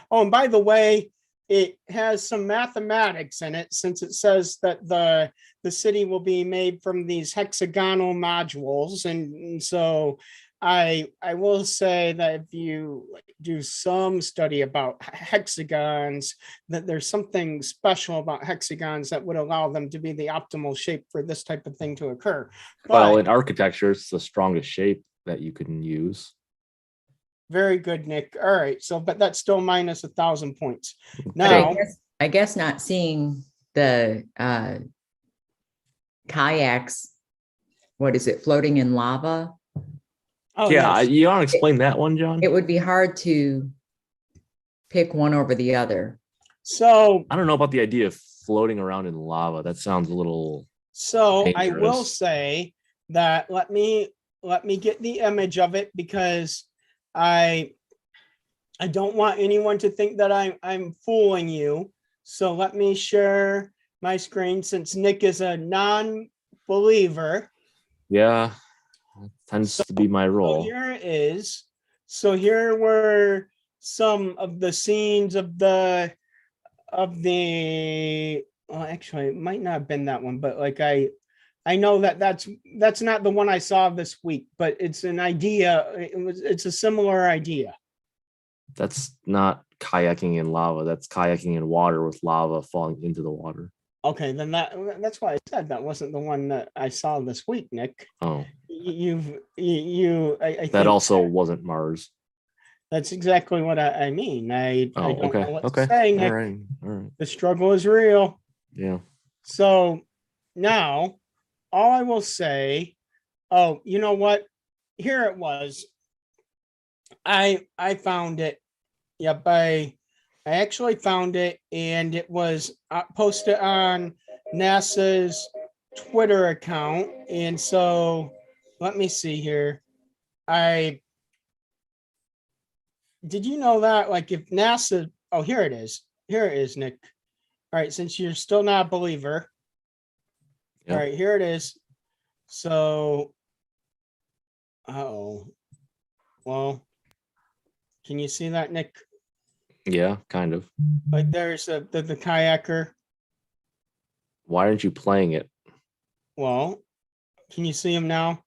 oh, and by the way, it has some mathematics in it, since it says that the city will be made from these hexagonal modules. And so I will say that if you do some study about hexagons, that there's something special about hexagons that would allow them to be the optimal shape for this type of thing to occur. Well, But in architecture, it's the strongest shape that you can use. very good, Nick. All right. So, but that's still minus 1,000 points. But Now, I guess not seeing the kayaks, what is it, floating in lava? Oh, Yeah, yes. you want to explain that one, John? It would be hard to pick one over the other. So, I don't know about the idea of floating around in lava. That sounds a little I will dangerous. say that let me get the image of it because I I don't want anyone to think that I'm fooling you. So let me share my screen since Nick is a non-believer. Yeah, tends to be my So role. here it is. So here were some of the scenes of the well, actually it might not have been that one, but like I know that that's not the one I saw this week, but it's an idea. It's a similar idea. That's not kayaking in lava. That's kayaking in water with lava falling into the water. Okay, then that's why I said that wasn't the one that I saw this week, Nick. Oh, I that think also wasn't Mars. that's exactly what I mean. I Oh, don't okay. know what Okay. to say, All Nick. right. All right. The struggle is real. Yeah. So now all I will say, oh, you know what? Here it was. I found it. Yep, I actually found it, and it was posted on NASA's Twitter account. And so, let me see here. I did you know that like if NASA? Oh, here it is. Here it is, Nick. All right, since you're still not a believer. All Yep. right, here it is. So, oh, well, can you see that, Nick? Yeah, kind of. Like there's the kayaker. Why aren't you playing it? Well, can you see him now?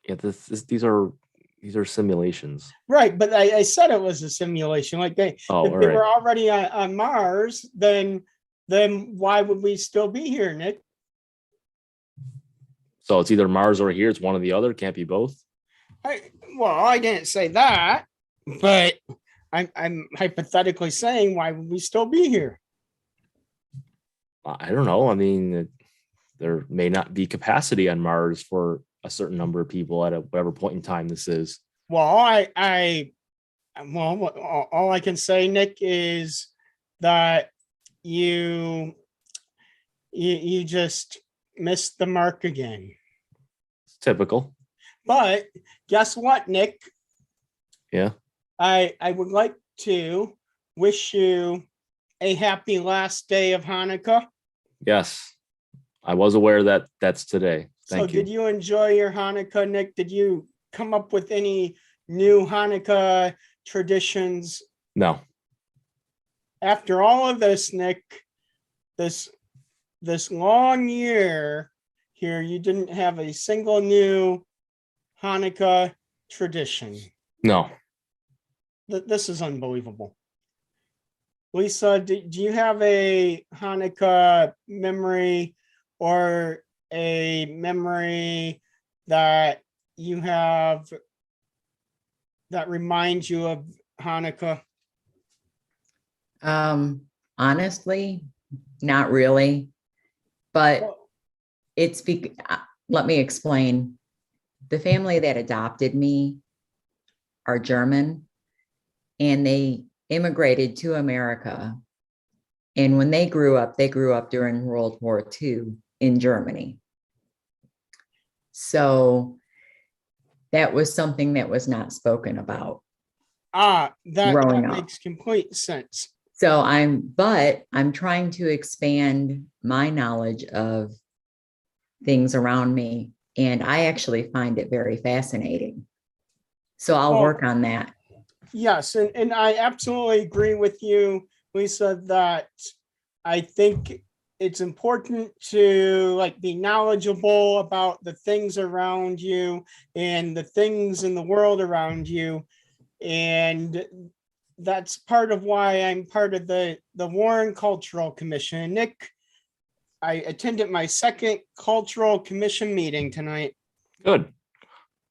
Yeah, these are simulations. Right, but I said it was a simulation. Like Oh, if all they right. were already on Mars, then why would we still be here, Nick? So it's either Mars or here. It's one or the other. Can't be both. I didn't say that, but I'm hypothetically saying why would we still be here? I don't know. I mean, there may not be capacity on Mars for a certain number of people at whatever point in time this is. Well, all I can say, Nick, is that you you just missed the mark again. It's typical. But guess what, Nick? Yeah. I would like to wish you a happy last day of Hanukkah. Yes. I was aware that that's today. Thank you. Did you enjoy your Hanukkah, Nick? Did you come up with any new Hanukkah traditions? No. After all of this, Nick, this long year here, you didn't have a single new Hanukkah tradition. No. This is unbelievable. Lisa, do you have a Hanukkah memory or a memory that you have that reminds you of Hanukkah? Honestly, not really, but let me explain. The family that adopted me are German, and they immigrated to America. And when they grew up during World War II in Germany. So that was something that was not spoken about. That growing up. makes complete sense. So I'm trying to expand my knowledge of things around me. And I actually find it very fascinating. So I'll work on that. Yes, and I absolutely agree with you, Lisa, that I think it's important to like be knowledgeable about the things around you and the things in the world around you. And that's part of why I'm part of the Warren Cultural Commission. Nick, I attended my second Cultural Commission meeting tonight. Good.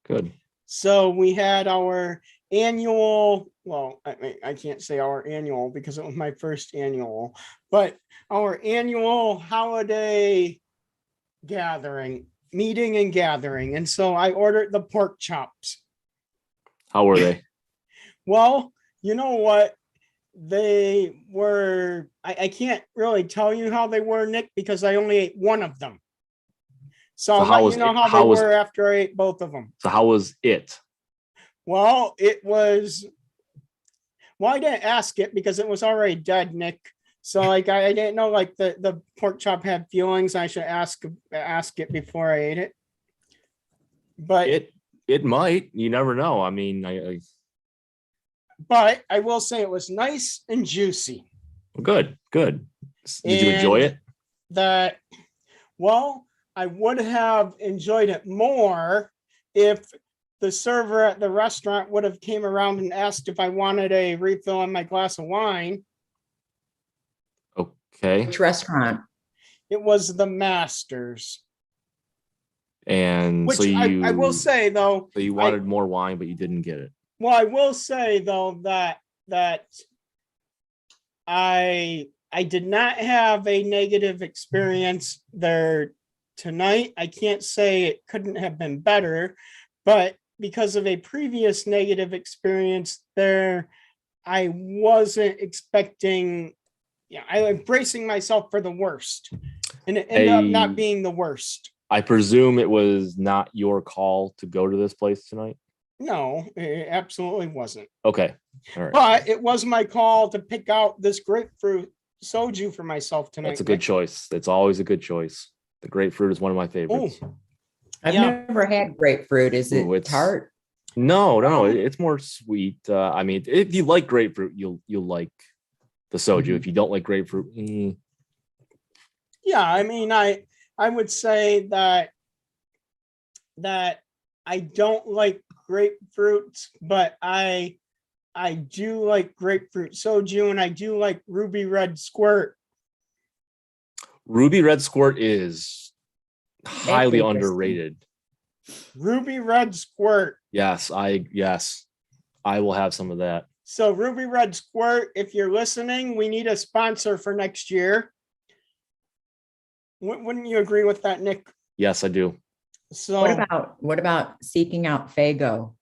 Good. So we had our annual, well, I can't say our annual because it was my first annual, but our annual holiday gathering. meeting and gathering. And so I ordered the pork chops. How were they? Well, you know what? They were, I can't really tell you how they were, Nick, because I only ate one of them. So So I'll how let was you know it- how how they was- were after I ate both of them. So how was it? Well, I didn't ask it because it was already dead, Nick. So like I didn't know like the pork chop had feelings. I should ask it before I ate it. But It might. You never know. I mean, but I will say it was nice and juicy. good. Did you enjoy And it? That, well, I would have enjoyed it more if the server at the restaurant would have came around and asked if I wanted a refill on my glass of wine. Okay. Which restaurant? It was the Masters. And Which so you I will say though, so you wanted more wine, but you didn't get it. well, I will say though that I did not have a negative experience there tonight. I can't say it couldn't have been better, but because of a previous negative experience there, I wasn't expecting, I was bracing myself for the worst. And it ended up not being the worst. I presume it was not your call to go to this place tonight. No, it absolutely wasn't. Okay. All right. But it was my call to pick out this grapefruit soju for myself tonight. That's a good Nick. choice. It's always a good choice. The grapefruit is one of my favorites. Oh, I've Yeah. never had grapefruit. Is it Ooh, it's- tart? No, it's more sweet. I mean, if you like grapefruit, you'll like the soju. Mhm. If you don't like grapefruit, yeah. I mean, I would say that I don't like grapefruits, but I do like grapefruit soju, and I do like ruby red squirt. Ruby Red Squirt is highly interesting. underrated. Ruby red squirt. Yes, I will have some of that. So ruby red squirt, if you're listening, we need a sponsor for next year. Wouldn't you agree with that, Nick? Yes, I do. So What about seeking out Fago?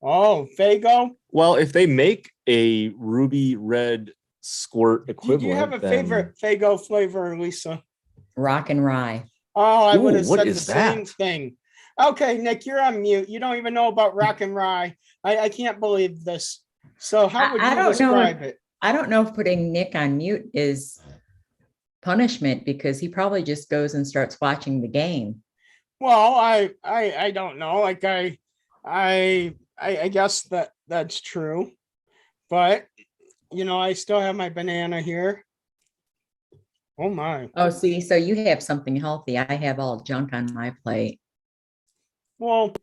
oh, Fago. Well, if they make a Ruby Red Squirt Do equivalent, you have a then- favorite Fago flavor, Lisa? Rock and rye. Oh, I would Ooh, have what said the is same that? thing. Okay, Nick, you're on mute. You don't even know about rock and rye. I can't believe this. So how would I you don't know describe if- it? I don't know if putting Nick on mute is punishment because he probably just goes and starts watching the game. Well, I don't know. Like I guess that's true. But I still have my banana here. Oh my. Oh, see, so you have something healthy. I have all junk on my plate. Well,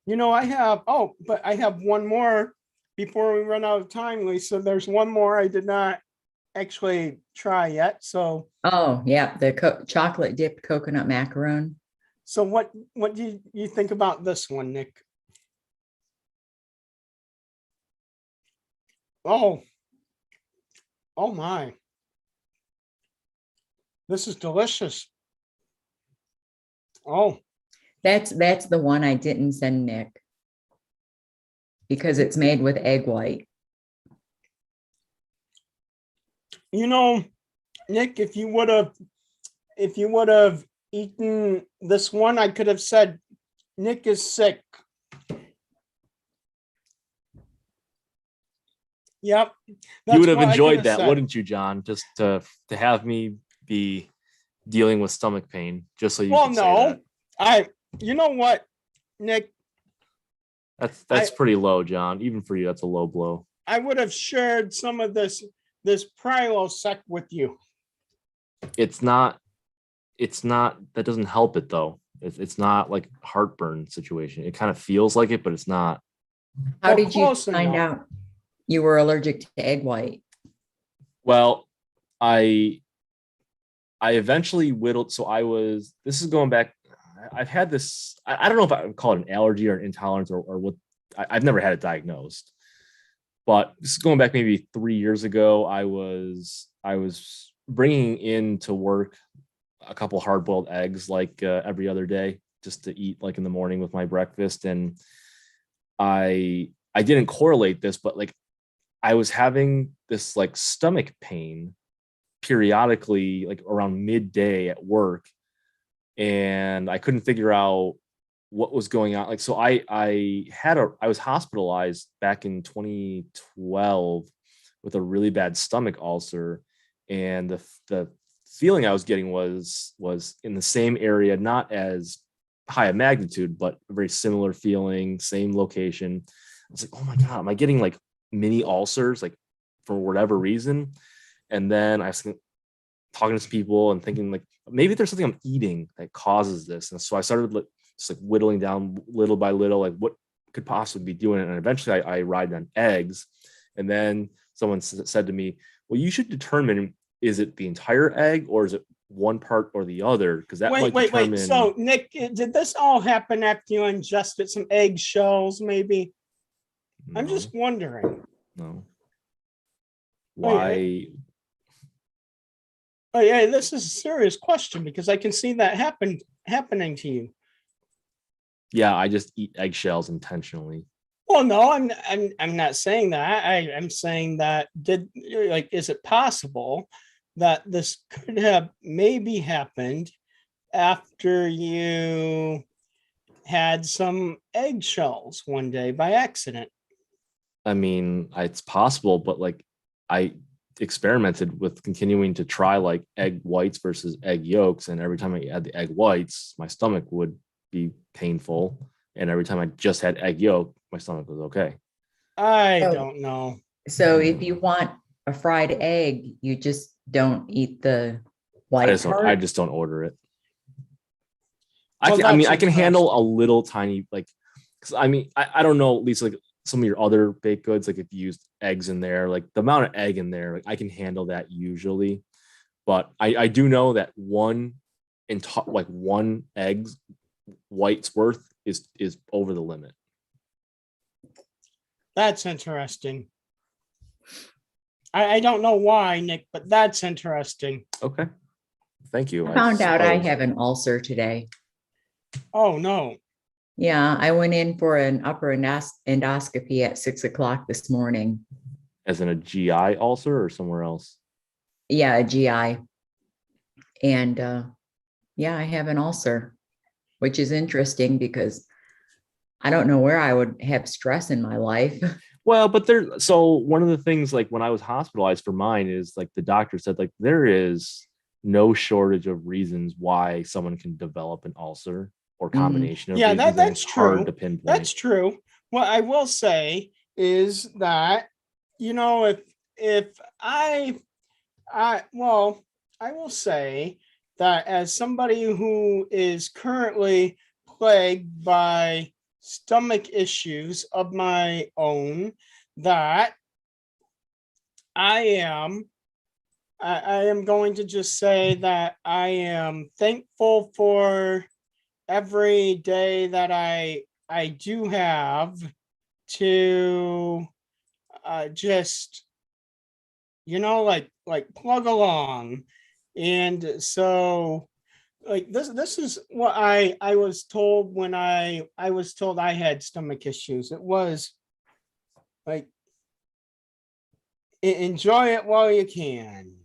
but I have one more before we run out of time, Lisa. There's one more I did not actually try yet. So Oh, yeah, the chocolate dipped coconut macaroon. what do you think about this one, Nick? Oh my. This is delicious. Oh, That's the one I didn't send Nick because it's made with egg white. Nick, if you would have eaten this one, I could have said Nick is sick. Yep. You that's would have what I could enjoyed have that, said. wouldn't you, John? Just to have me be dealing with stomach pain, just so you Well, could say no. that. You know what, Nick? That's pretty low, John. Even for you, that's a low blow. I would have shared some of this Prilosec with you. It's not. That doesn't help it though. It's not like heartburn situation. It kind of feels like it, but it's not. How Well, did you close find enough. out you were allergic to egg white? Well, I eventually whittled. So this is going back. I've had this, I don't know if I would call it an allergy or an intolerance or what. I've never had it diagnosed, but this is going back maybe 3 years ago. I was bringing in to work a couple hard boiled eggs like every other day just to eat like in the morning with my breakfast. And I didn't correlate this, but like I was having this like stomach pain periodically, like around midday at work, and I couldn't figure out what was going on. Like, so I was hospitalized back in 2012 with a really bad stomach ulcer, and the feeling I was getting was in the same area, not as high a magnitude, but a very similar feeling, same location. I was like, oh my God, am I getting like mini ulcers, like for whatever reason? And then I was talking to some people and thinking like maybe there's something I'm eating that causes this. And so I started just like whittling down little by little, like what could possibly be doing it. And eventually I arrived on eggs. And then someone said to me, well, you should determine, is it the entire egg or is it one part or the other? Because that might determine. Wait. So Nick, did this all happen after you ingested some eggshells, maybe? I'm No, just wondering. no. Oh, yeah. Why? Oh yeah, this is a serious question because I can see that happening to you. Yeah, I just eat eggshells intentionally. Well, no, I'm not saying that. I'm saying that is it possible that this could have maybe happened after you had some eggshells one day by accident? I mean, it's possible, but like I experimented with continuing to try like egg whites versus egg yolks, and every time I had the egg whites, my stomach would be painful, and every time I just had egg yolk, my stomach was okay. I Oh. don't know. So if you want a fried egg, you just don't eat the white I part? just don't order it. Well, I mean, that's I can handle a interesting. little tiny, like, because I mean, I don't know, at least like some of your other baked goods, like if you use eggs in there, like the amount of egg in there, like I can handle that usually. But I do know that like one egg's white's worth is over the limit. That's interesting. I don't know why, Nick, but that's interesting. Okay. Thank you. I found out I suppose. have an ulcer today. Oh no. Yeah, I went in for an upper endoscopy at 6 o'clock this morning. As in a GI ulcer or somewhere else? Yeah, a GI. And yeah, I have an ulcer, which is interesting because I don't know where I would have stress in my life. Well, but so one of the things, like when I was hospitalized for mine, is like the doctor said, like there is no shortage of reasons why someone can develop an ulcer or combination of Yeah, reasons. And that's it's hard true. to pinpoint. That's true. What I will say is that, if I will say that as somebody who is currently plagued by stomach issues of my own, that I am going to just say that I am thankful for every day that I do have to just like plug along. And so like this is what I was told when I was told I had stomach issues. It was like enjoy it while you can.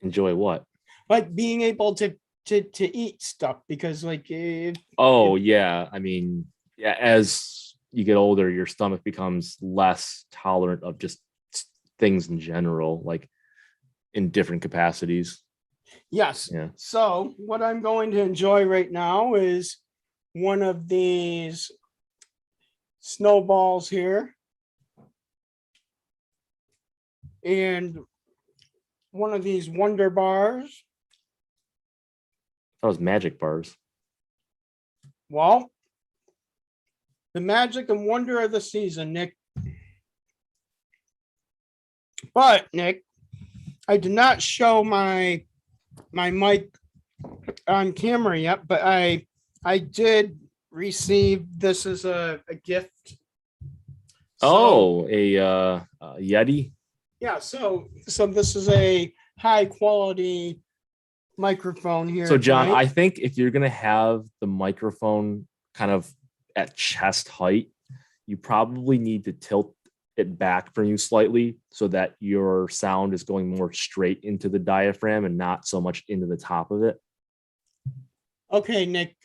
Enjoy what? Like being able to eat stuff, because like Yeah. I mean, yeah, as you get older, your stomach becomes less tolerant of just things in general, like in different capacities. yes. Yeah. So what I'm going to enjoy right now is one of these snowballs here, and one of these Wonder Bars. That was magic bars. Well, the magic and wonder of the season, Nick. But Nick, I did not show my mic on camera yet, but I did receive this as a gift. So, A Yeti. yeah, so this is a high quality microphone here. So, John, tonight. I think if you're going to have the microphone kind of at chest height, you probably need to tilt it back from you slightly so that your sound is going more straight into the diaphragm and not so much into the top of it. Okay, Nick,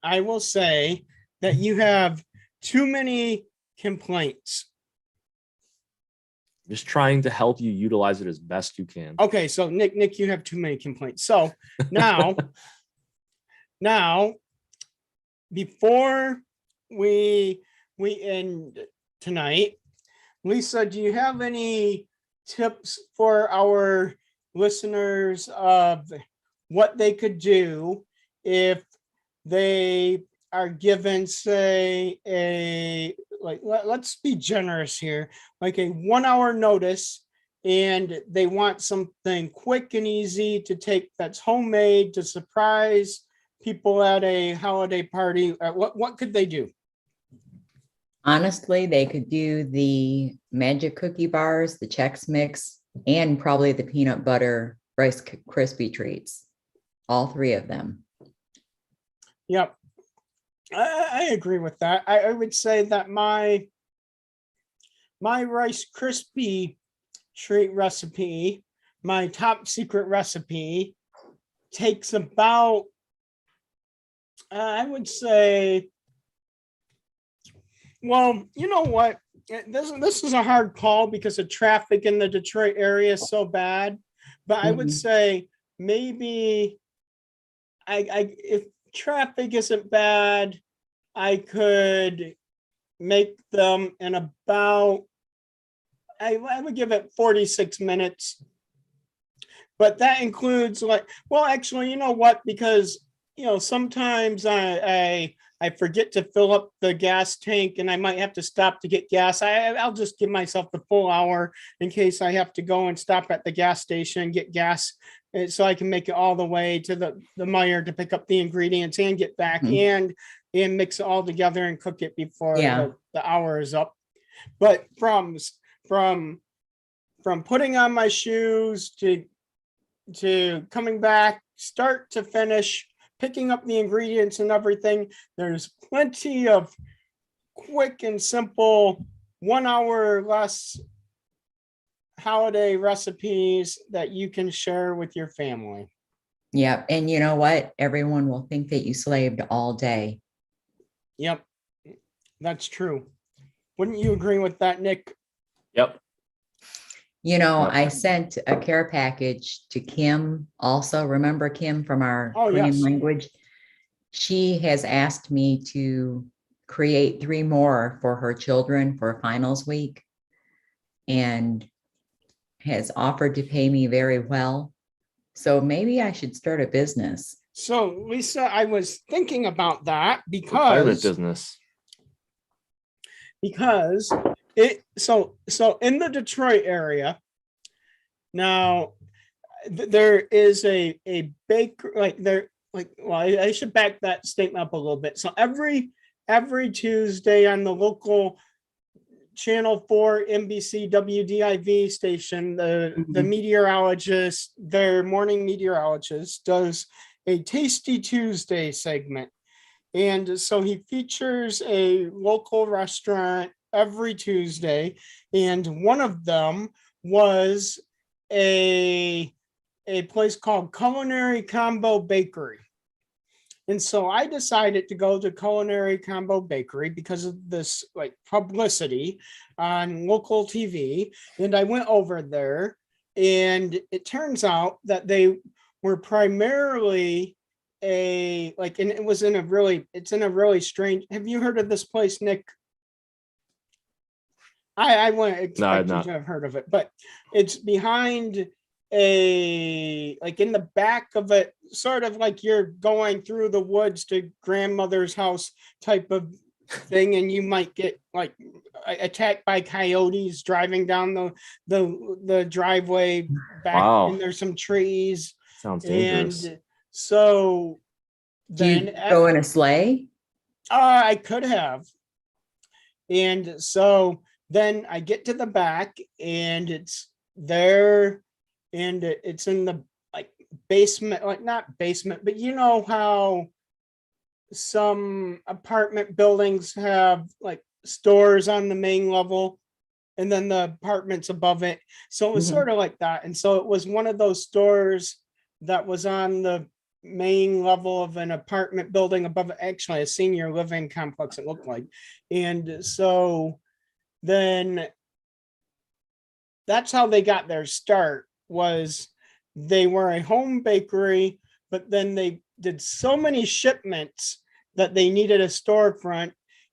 I will say that you have too many complaints. Just trying to help you utilize it as best you can. Okay, so Nick, you have too many complaints. So now, before we end tonight, Lisa, do you have any tips for our listeners of what they could do if they are given, say, let's be generous here, like a 1 hour notice, and they want something quick and easy to take that's homemade to surprise people at a holiday party? What could they do? Honestly, they could do the magic cookie bars, the Chex Mix, and probably the peanut butter Rice Krispie treats. All three of them. Yep. I agree with that. I would say that my Rice Krispie treat recipe, my top secret recipe, takes about, I would say, well, you know what? This is a hard call because the traffic in the Detroit area is so bad. But I would say maybe if traffic isn't bad, I could make them in about, I would give it 46 minutes. But that includes well, actually, you know what? Because, sometimes I forget to fill up the gas tank and I might have to stop to get gas. I'll just give myself the full hour in case I have to go and stop at the gas station and get gas, so I can make it all the way to the Meyer to pick up the ingredients and get back and mix it all together and cook it before the hour is up. But from putting on my shoes to coming back, start to finish, picking up the ingredients and everything, there's plenty of quick and simple 1 hour or less holiday recipes that you can share with your family. Yeah. And you know what? Everyone will think that you slaved all day. Yep, that's true. Wouldn't you agree with that, Nick? Yep. I sent a care package to Kim also. Remember Kim from our Korean language? She has asked me to create 3 more for her children for finals week and has offered to pay me very well. So maybe I should start a business. So Lisa, I was thinking about that Private business. Because so in the Detroit area now, there is a baker, I should back that statement up a little bit. So every Tuesday on the local Channel 4 NBC WDIV station, the meteorologist, their morning meteorologist, does a Tasty Tuesday segment. And so he features a local restaurant every Tuesday. And one of them was a place called Culinary Combo Bakery. And so I decided to go to Culinary Combo Bakery because of this publicity on local TV. And I went over there, and it turns out that they were primarily it's in a really strange. Have you heard of this place, Nick? I wouldn't expect you to have heard of it, but it's behind in the back of it, sort of like you're going through the woods to grandmother's house type of thing, and you might get attacked by coyotes driving down the driveway back. Wow. And there's some trees. Sounds dangerous. And so then go in a sleigh? I could have. And so then I get to the back, and it's there, and it's in the basement, like not basement, but you know how some apartment buildings have like stores on the main level and then the apartments above it. So it was Mhm. sort of like that. And so it was one of those stores that was on the main level of an apartment building above, actually a senior living complex, it looked like. And so then that's how they got their start, was they were a home bakery, but then they did so many shipments that they needed a storefront,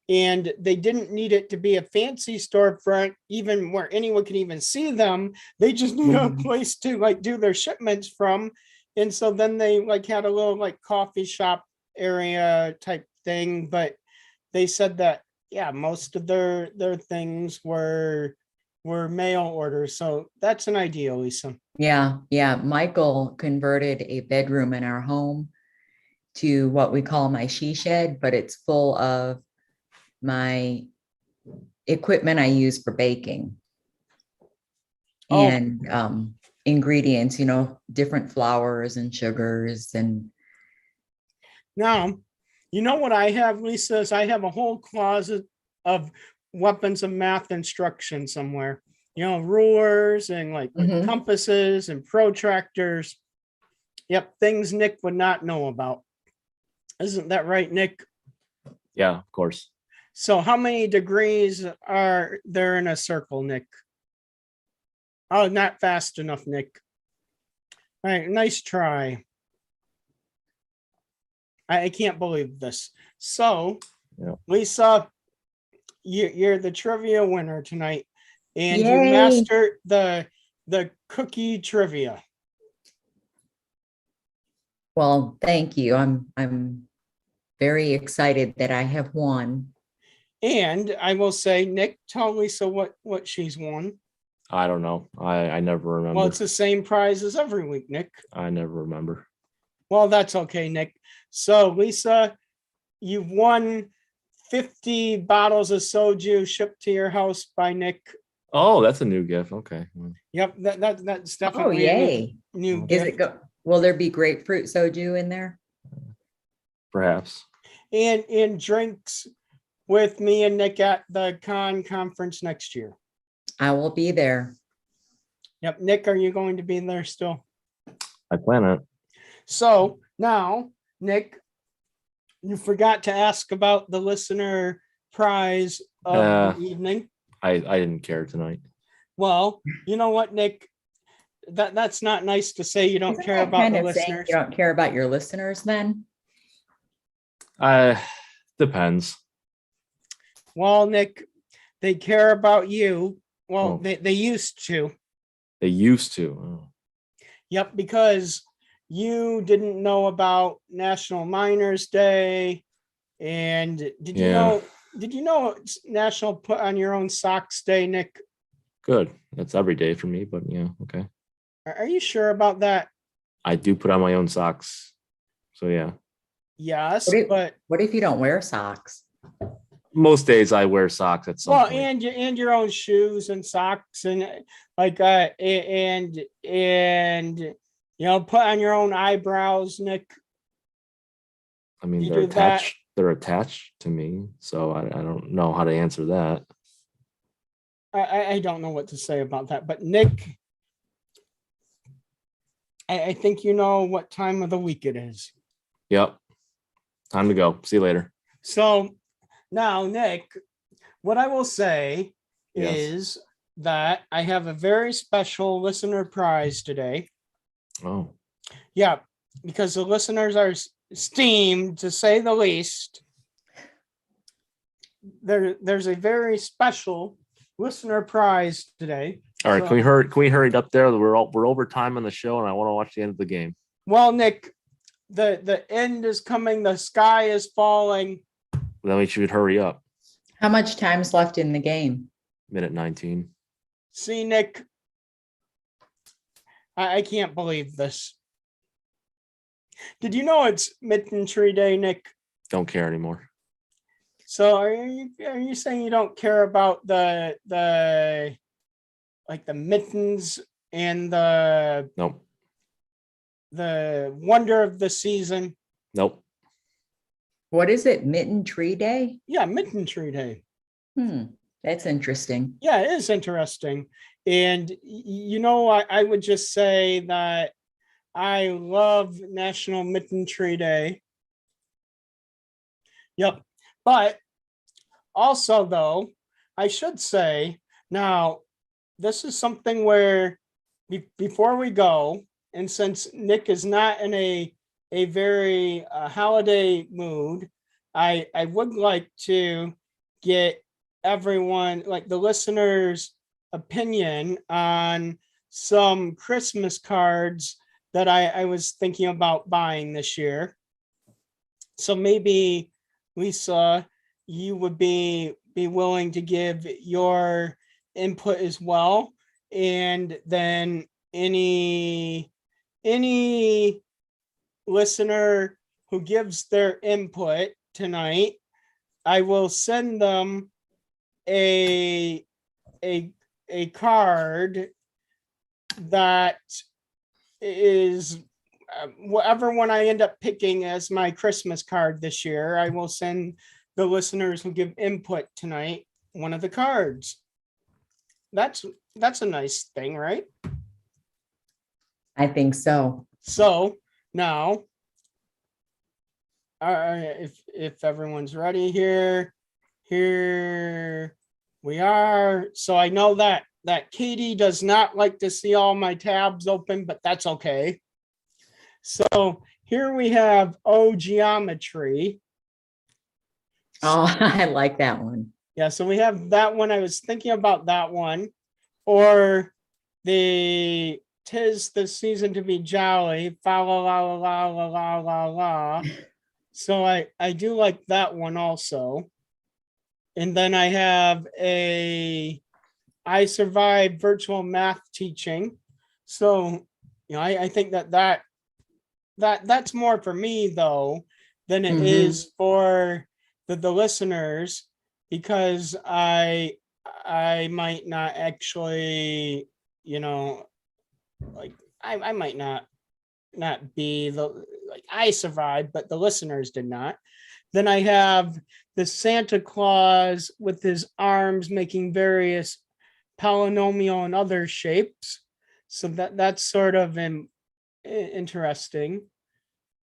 and they didn't need it to be a fancy storefront, even where anyone could even see them. They just needed a Mhm. place to like do their shipments from. And so then they like had a little like coffee shop area type thing, but they said that, yeah, most of their things were mail orders. So that's an idea, Lisa. Yeah, yeah. Michael converted a bedroom in our home to what we call my she shed, but it's full of my equipment I use for baking Oh. and ingredients, different flours and sugars and Now, you know what I have, Lisa, is I have a whole closet of weapons of math instruction somewhere. You know, rulers and like Mhm. compasses and protractors. Yep, things Nick would not know about. Isn't that right, Nick? Yeah, of course. So how many degrees are there in a circle, Nick? Oh, not fast enough, Nick. All right, nice try. I can't believe this. So, Yeah. Lisa, you're the trivia winner tonight, and you Yay. mastered the cookie trivia. Well, thank you. I'm very excited that I have won. And I will say, Nick, tell Lisa what she's won. I don't know. I never remember. Well, it's the same prize as every week, Nick. I never remember. Well, that's okay, Nick. So, Lisa, you've won 50 bottles of soju shipped to your house by Nick. Oh, that's a new gift. Okay. Well, Yep, that's Oh, definitely a yay. new Is gift. it will there be grapefruit soju in there? perhaps. And drinks with me and Nick at the conference next year. I will be there. Yep, Nick, are you going to be there still? I plan it. So now, Nick, you forgot to ask about the listener prize of the evening. I didn't care tonight. Well, you know what, Nick? That's not nice to say you don't Isn't care that about kind the of saying listeners. you don't care about your listeners then? Depends. Well, Nick, they care about you. Well, Oh. they used to. They used to. Oh. Yep, because you didn't know about National Miners Day. And did you Yeah. know it's National Put on Your Own Socks Day, Nick? Good. That's every day for me, but yeah, okay. Are you sure about that? I do put on my own socks. So yeah. Yes, What but if you don't wear socks? Most days I wear socks at some well, point. and your own shoes and socks and like and you know, put on your own eyebrows, Nick. I mean, You they're do that? attached. They're attached to me, so I don't know how to answer that. I don't know what to say about that, but Nick, I think you know what time of the week it is. Yep. Time to go. See you later. So now, Nick, what I will say Yes. is that I have a very special listener prize today. Oh, Yeah, because the listeners are esteemed, to say the least. There's a very special listener prize today. all right. So- Can we hurry? Can we hurry up there? We're over time on the show, and I want to watch the end of the game. Well, Nick, the end is coming. The sky is falling. Then we should hurry up. How much time's left in the game? Minute 19. See, Nick, I can't believe this. Did you know it's Mitten Tree Day, Nick? Don't care anymore. So are you saying you don't care about the like the mittens and the Nope. the wonder of the season. Nope. What is it? Mitten Tree Day? Yeah, Mitten Tree Day. That's interesting. Yeah, it is interesting. And I would just say that I love National Mitten Tree Day. Yep. But also, though, I should say now, this is something where before we go, and since Nick is not in a very holiday mood, I would like to get everyone, like the listeners' opinion on some Christmas cards that I was thinking about buying this year. So maybe, Lisa, you would be willing to give your input as well, and then any listener who gives their input tonight, I will send them a card that is whatever one I end up picking as my Christmas card this year. I will send the listeners who give input tonight one of the cards. That's a nice thing, right? I think so. So now, if everyone's ready here we are. So I know that Katie does not like to see all my tabs open, but that's okay. So here we have geometry. Oh, I like that one. Yeah, so we have that one. I was thinking about that one, or the "'Tis the season to be jolly," fa la la la la la la la. So I do like that one also. And then I have I survived virtual math teaching. So, I think that's more for me though than it is for the listeners, because I might not actually, like I might not be I survived, but the listeners did not. Then I have the Santa Claus with his arms making various polynomial and other shapes. So that's sort of interesting.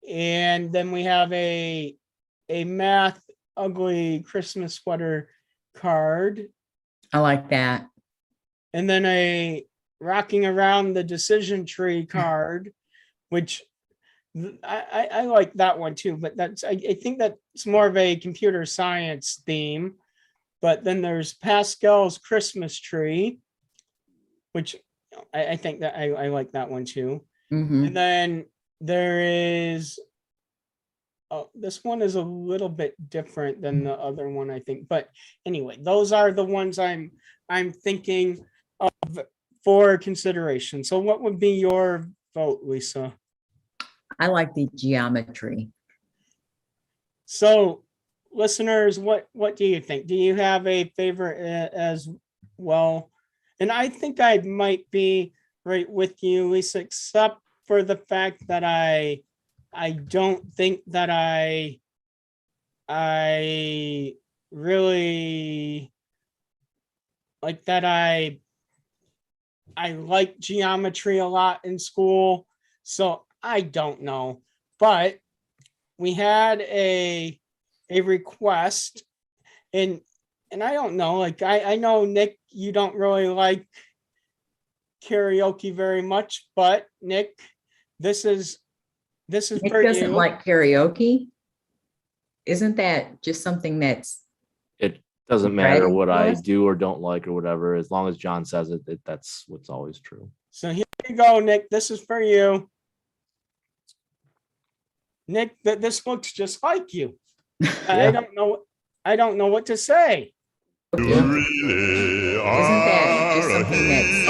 And then we have a math ugly Christmas sweater card. I like that. And then a rocking around the decision tree card, which I like that one too, but I think that's more of a computer science theme. But then there's Pascal's Christmas tree, which I think that I like that one too. And then there is, this one is a little bit different than the other one, I think. But anyway, those are the ones I'm thinking of for consideration. So what would be your vote, Lisa? I like the geometry. So listeners, what do you think? Do you have a favorite as well? And I think I might be right with you, Lisa, except for the fact that I don't think that I really like that I like geometry a lot in school. So I don't know, but we had a request, and I don't know, like I know, Nick, you don't really like karaoke very much, but Nick, this is Nick for doesn't you. like karaoke. Isn't that just something that's It doesn't matter Right, what I Lois? do or don't like or whatever. As long as John says it, that's what's always true. So here you go, Nick. This is for you. Nick, this looks just like you. I Yeah. don't know what to say. Isn't that just something that's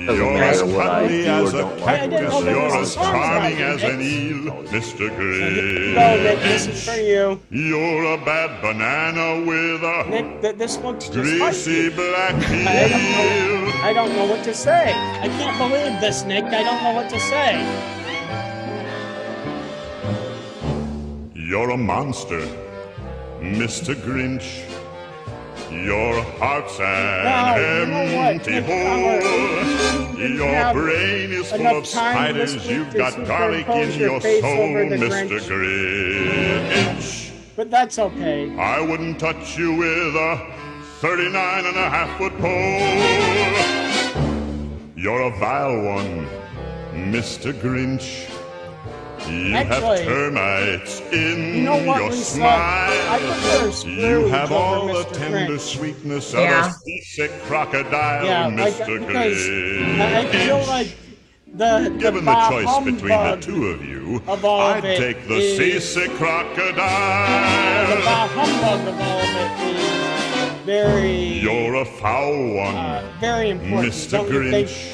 Doesn't matter what I do or don't like. I didn't know there was a song about you, as an Nick. eel, Mr. Here Gray. you go, Nick. This is for you. You're a bad banana with a Nick, this looks just like greasy you. black I heel. don't know what to say. I can't believe this, Nick. I don't know what to say. You're a monster, Mr. Grinch. Your heart's an empty hole. Your brain is full of spiders. You've got garlic in your soul, Mr. Grinch. But that's okay. I wouldn't touch you with a 39.5-foot pole. You're a vile one, Mr. Grinch. You Actually, have termites in you know what, your Lisa? I prefer smile. You have Scrooge all over the Mr. tender Grinch. sweetness of Yeah. a seasick crocodile, Yeah, Mr. because Grinch. I feel like the Given the bah choice between the humbug two of you, of all I'd of it take the is- seasick the crocodile. bah humbug of all of it is very, You're a foul one, very important. Mr. Don't you think? Grinch.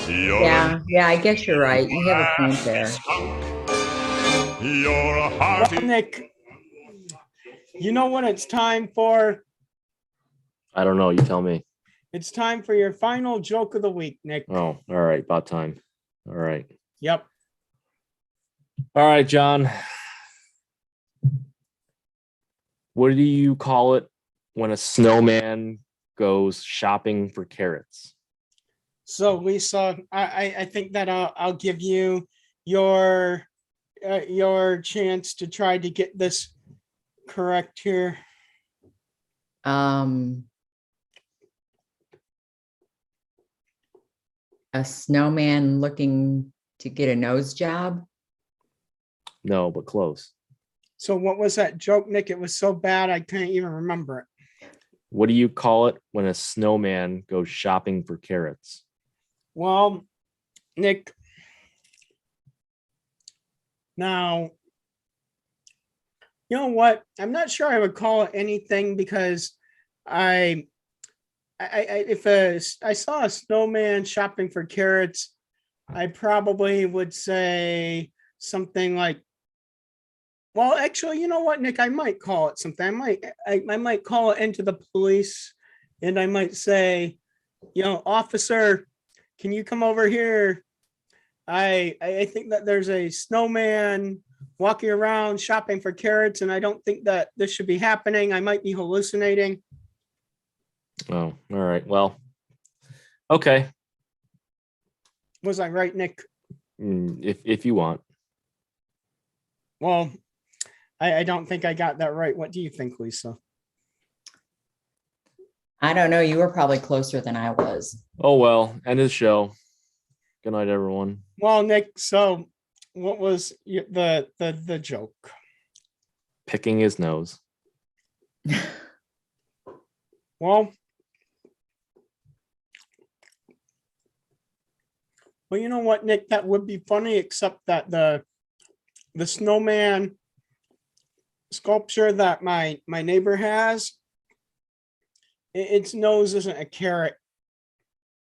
You're Yeah, I guess you're right. You have a point nasty there. skunk. You're a Well, hearty. Nick, you know what it's time for? I don't know. You tell me. It's time for your final joke of the week, Nick. Oh, all right. About time. All right. Yep. All right, John. What do you call it when a snowman goes shopping for carrots? So Lisa, I think that I'll give you your chance to try to get this correct here. A snowman looking to get a nose job. No, but close. So what was that joke, Nick? It was so bad I can't even remember it. What do you call it when a snowman goes shopping for carrots? Well, Nick, now, you know what? I'm not sure I would call it anything because I saw a snowman shopping for carrots, I probably would say something like, well, actually, you know what, Nick, I might call it something. I might call it into the police, and I might say, officer, can you come over here? I think that there's a snowman walking around shopping for carrots, and I don't think that this should be happening. I might be hallucinating. Oh, all right. Well, okay. Was I right, Nick? If you want. Well, I don't think I got that right. What do you think, Lisa? I don't know. You were probably closer than I was. Oh well, end of the show. Good night, everyone. Well, Nick, so what was the joke? Picking his nose. Well, you know what, Nick, that would be funny, except that the snowman sculpture that my neighbor has, its nose isn't a carrot,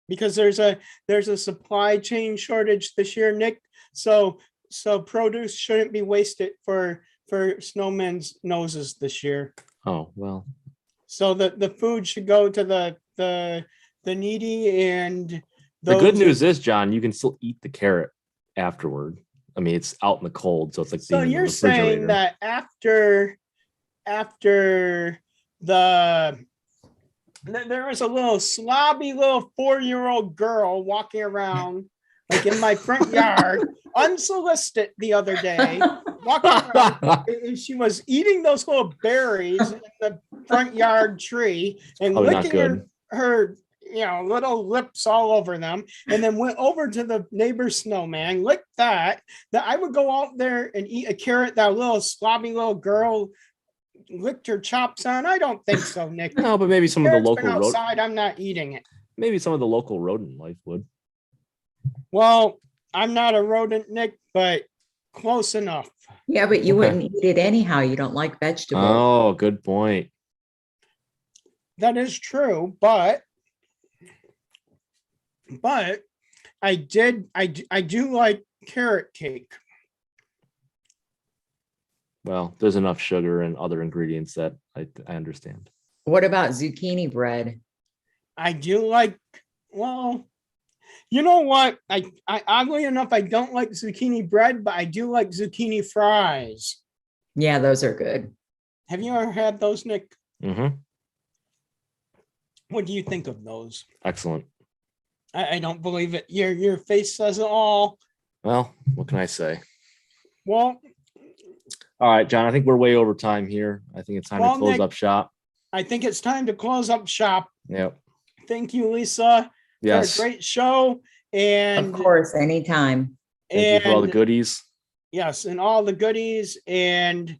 because there's a supply chain shortage this year, Nick. So produce shouldn't be wasted for snowmen's noses this year. Oh well. So the food should go to the needy, and The good those- news is, John, you can still eat the carrot afterward. I mean, it's out in the cold, so it's like So being in the you're saying refrigerator. that after there was a little slobby little 4-year-old girl walking around like in my front yard, unsolicited the other day, walking around, and she was eating those little berries in the front yard tree and Probably not licking good. her little lips all over them, and then went over to the neighbor's snowman, licked that I would go out there and eat a carrot that little slobby little girl licked her chops on. I don't think so, Nick. No, but maybe some of the Carrot's been local outside, I'm not eating it. maybe some of the local rodent life would. Well, I'm not a rodent, Nick, but close enough. Yeah, but you Okay. wouldn't eat it anyhow. You don't like vegetables. Oh, good point. That is true, but I do like carrot cake. Well, there's enough sugar and other ingredients that I understand. What about zucchini bread? I do like, well, you know what? I oddly enough, I don't like zucchini bread, but I do like zucchini fries. Yeah, those are good. Have you ever had those, Nick? Hmm. What do you think of those? Excellent. I don't believe it. Your face says it all. Well, what can I say? Well, All right, John, I think we're way over time here. I think it's time Well, to close Nick- up shop. I think it's time to close up shop. Yep. Thank you, Lisa, Yes. for a great show. And Of course, anytime. Thank you for all the and goodies. yes, and all the goodies. And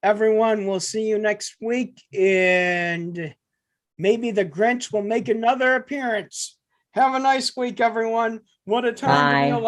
everyone, we'll see you next week. And maybe the Grinch will make another appearance. Have a nice week, everyone. What a time to be Bye. alive.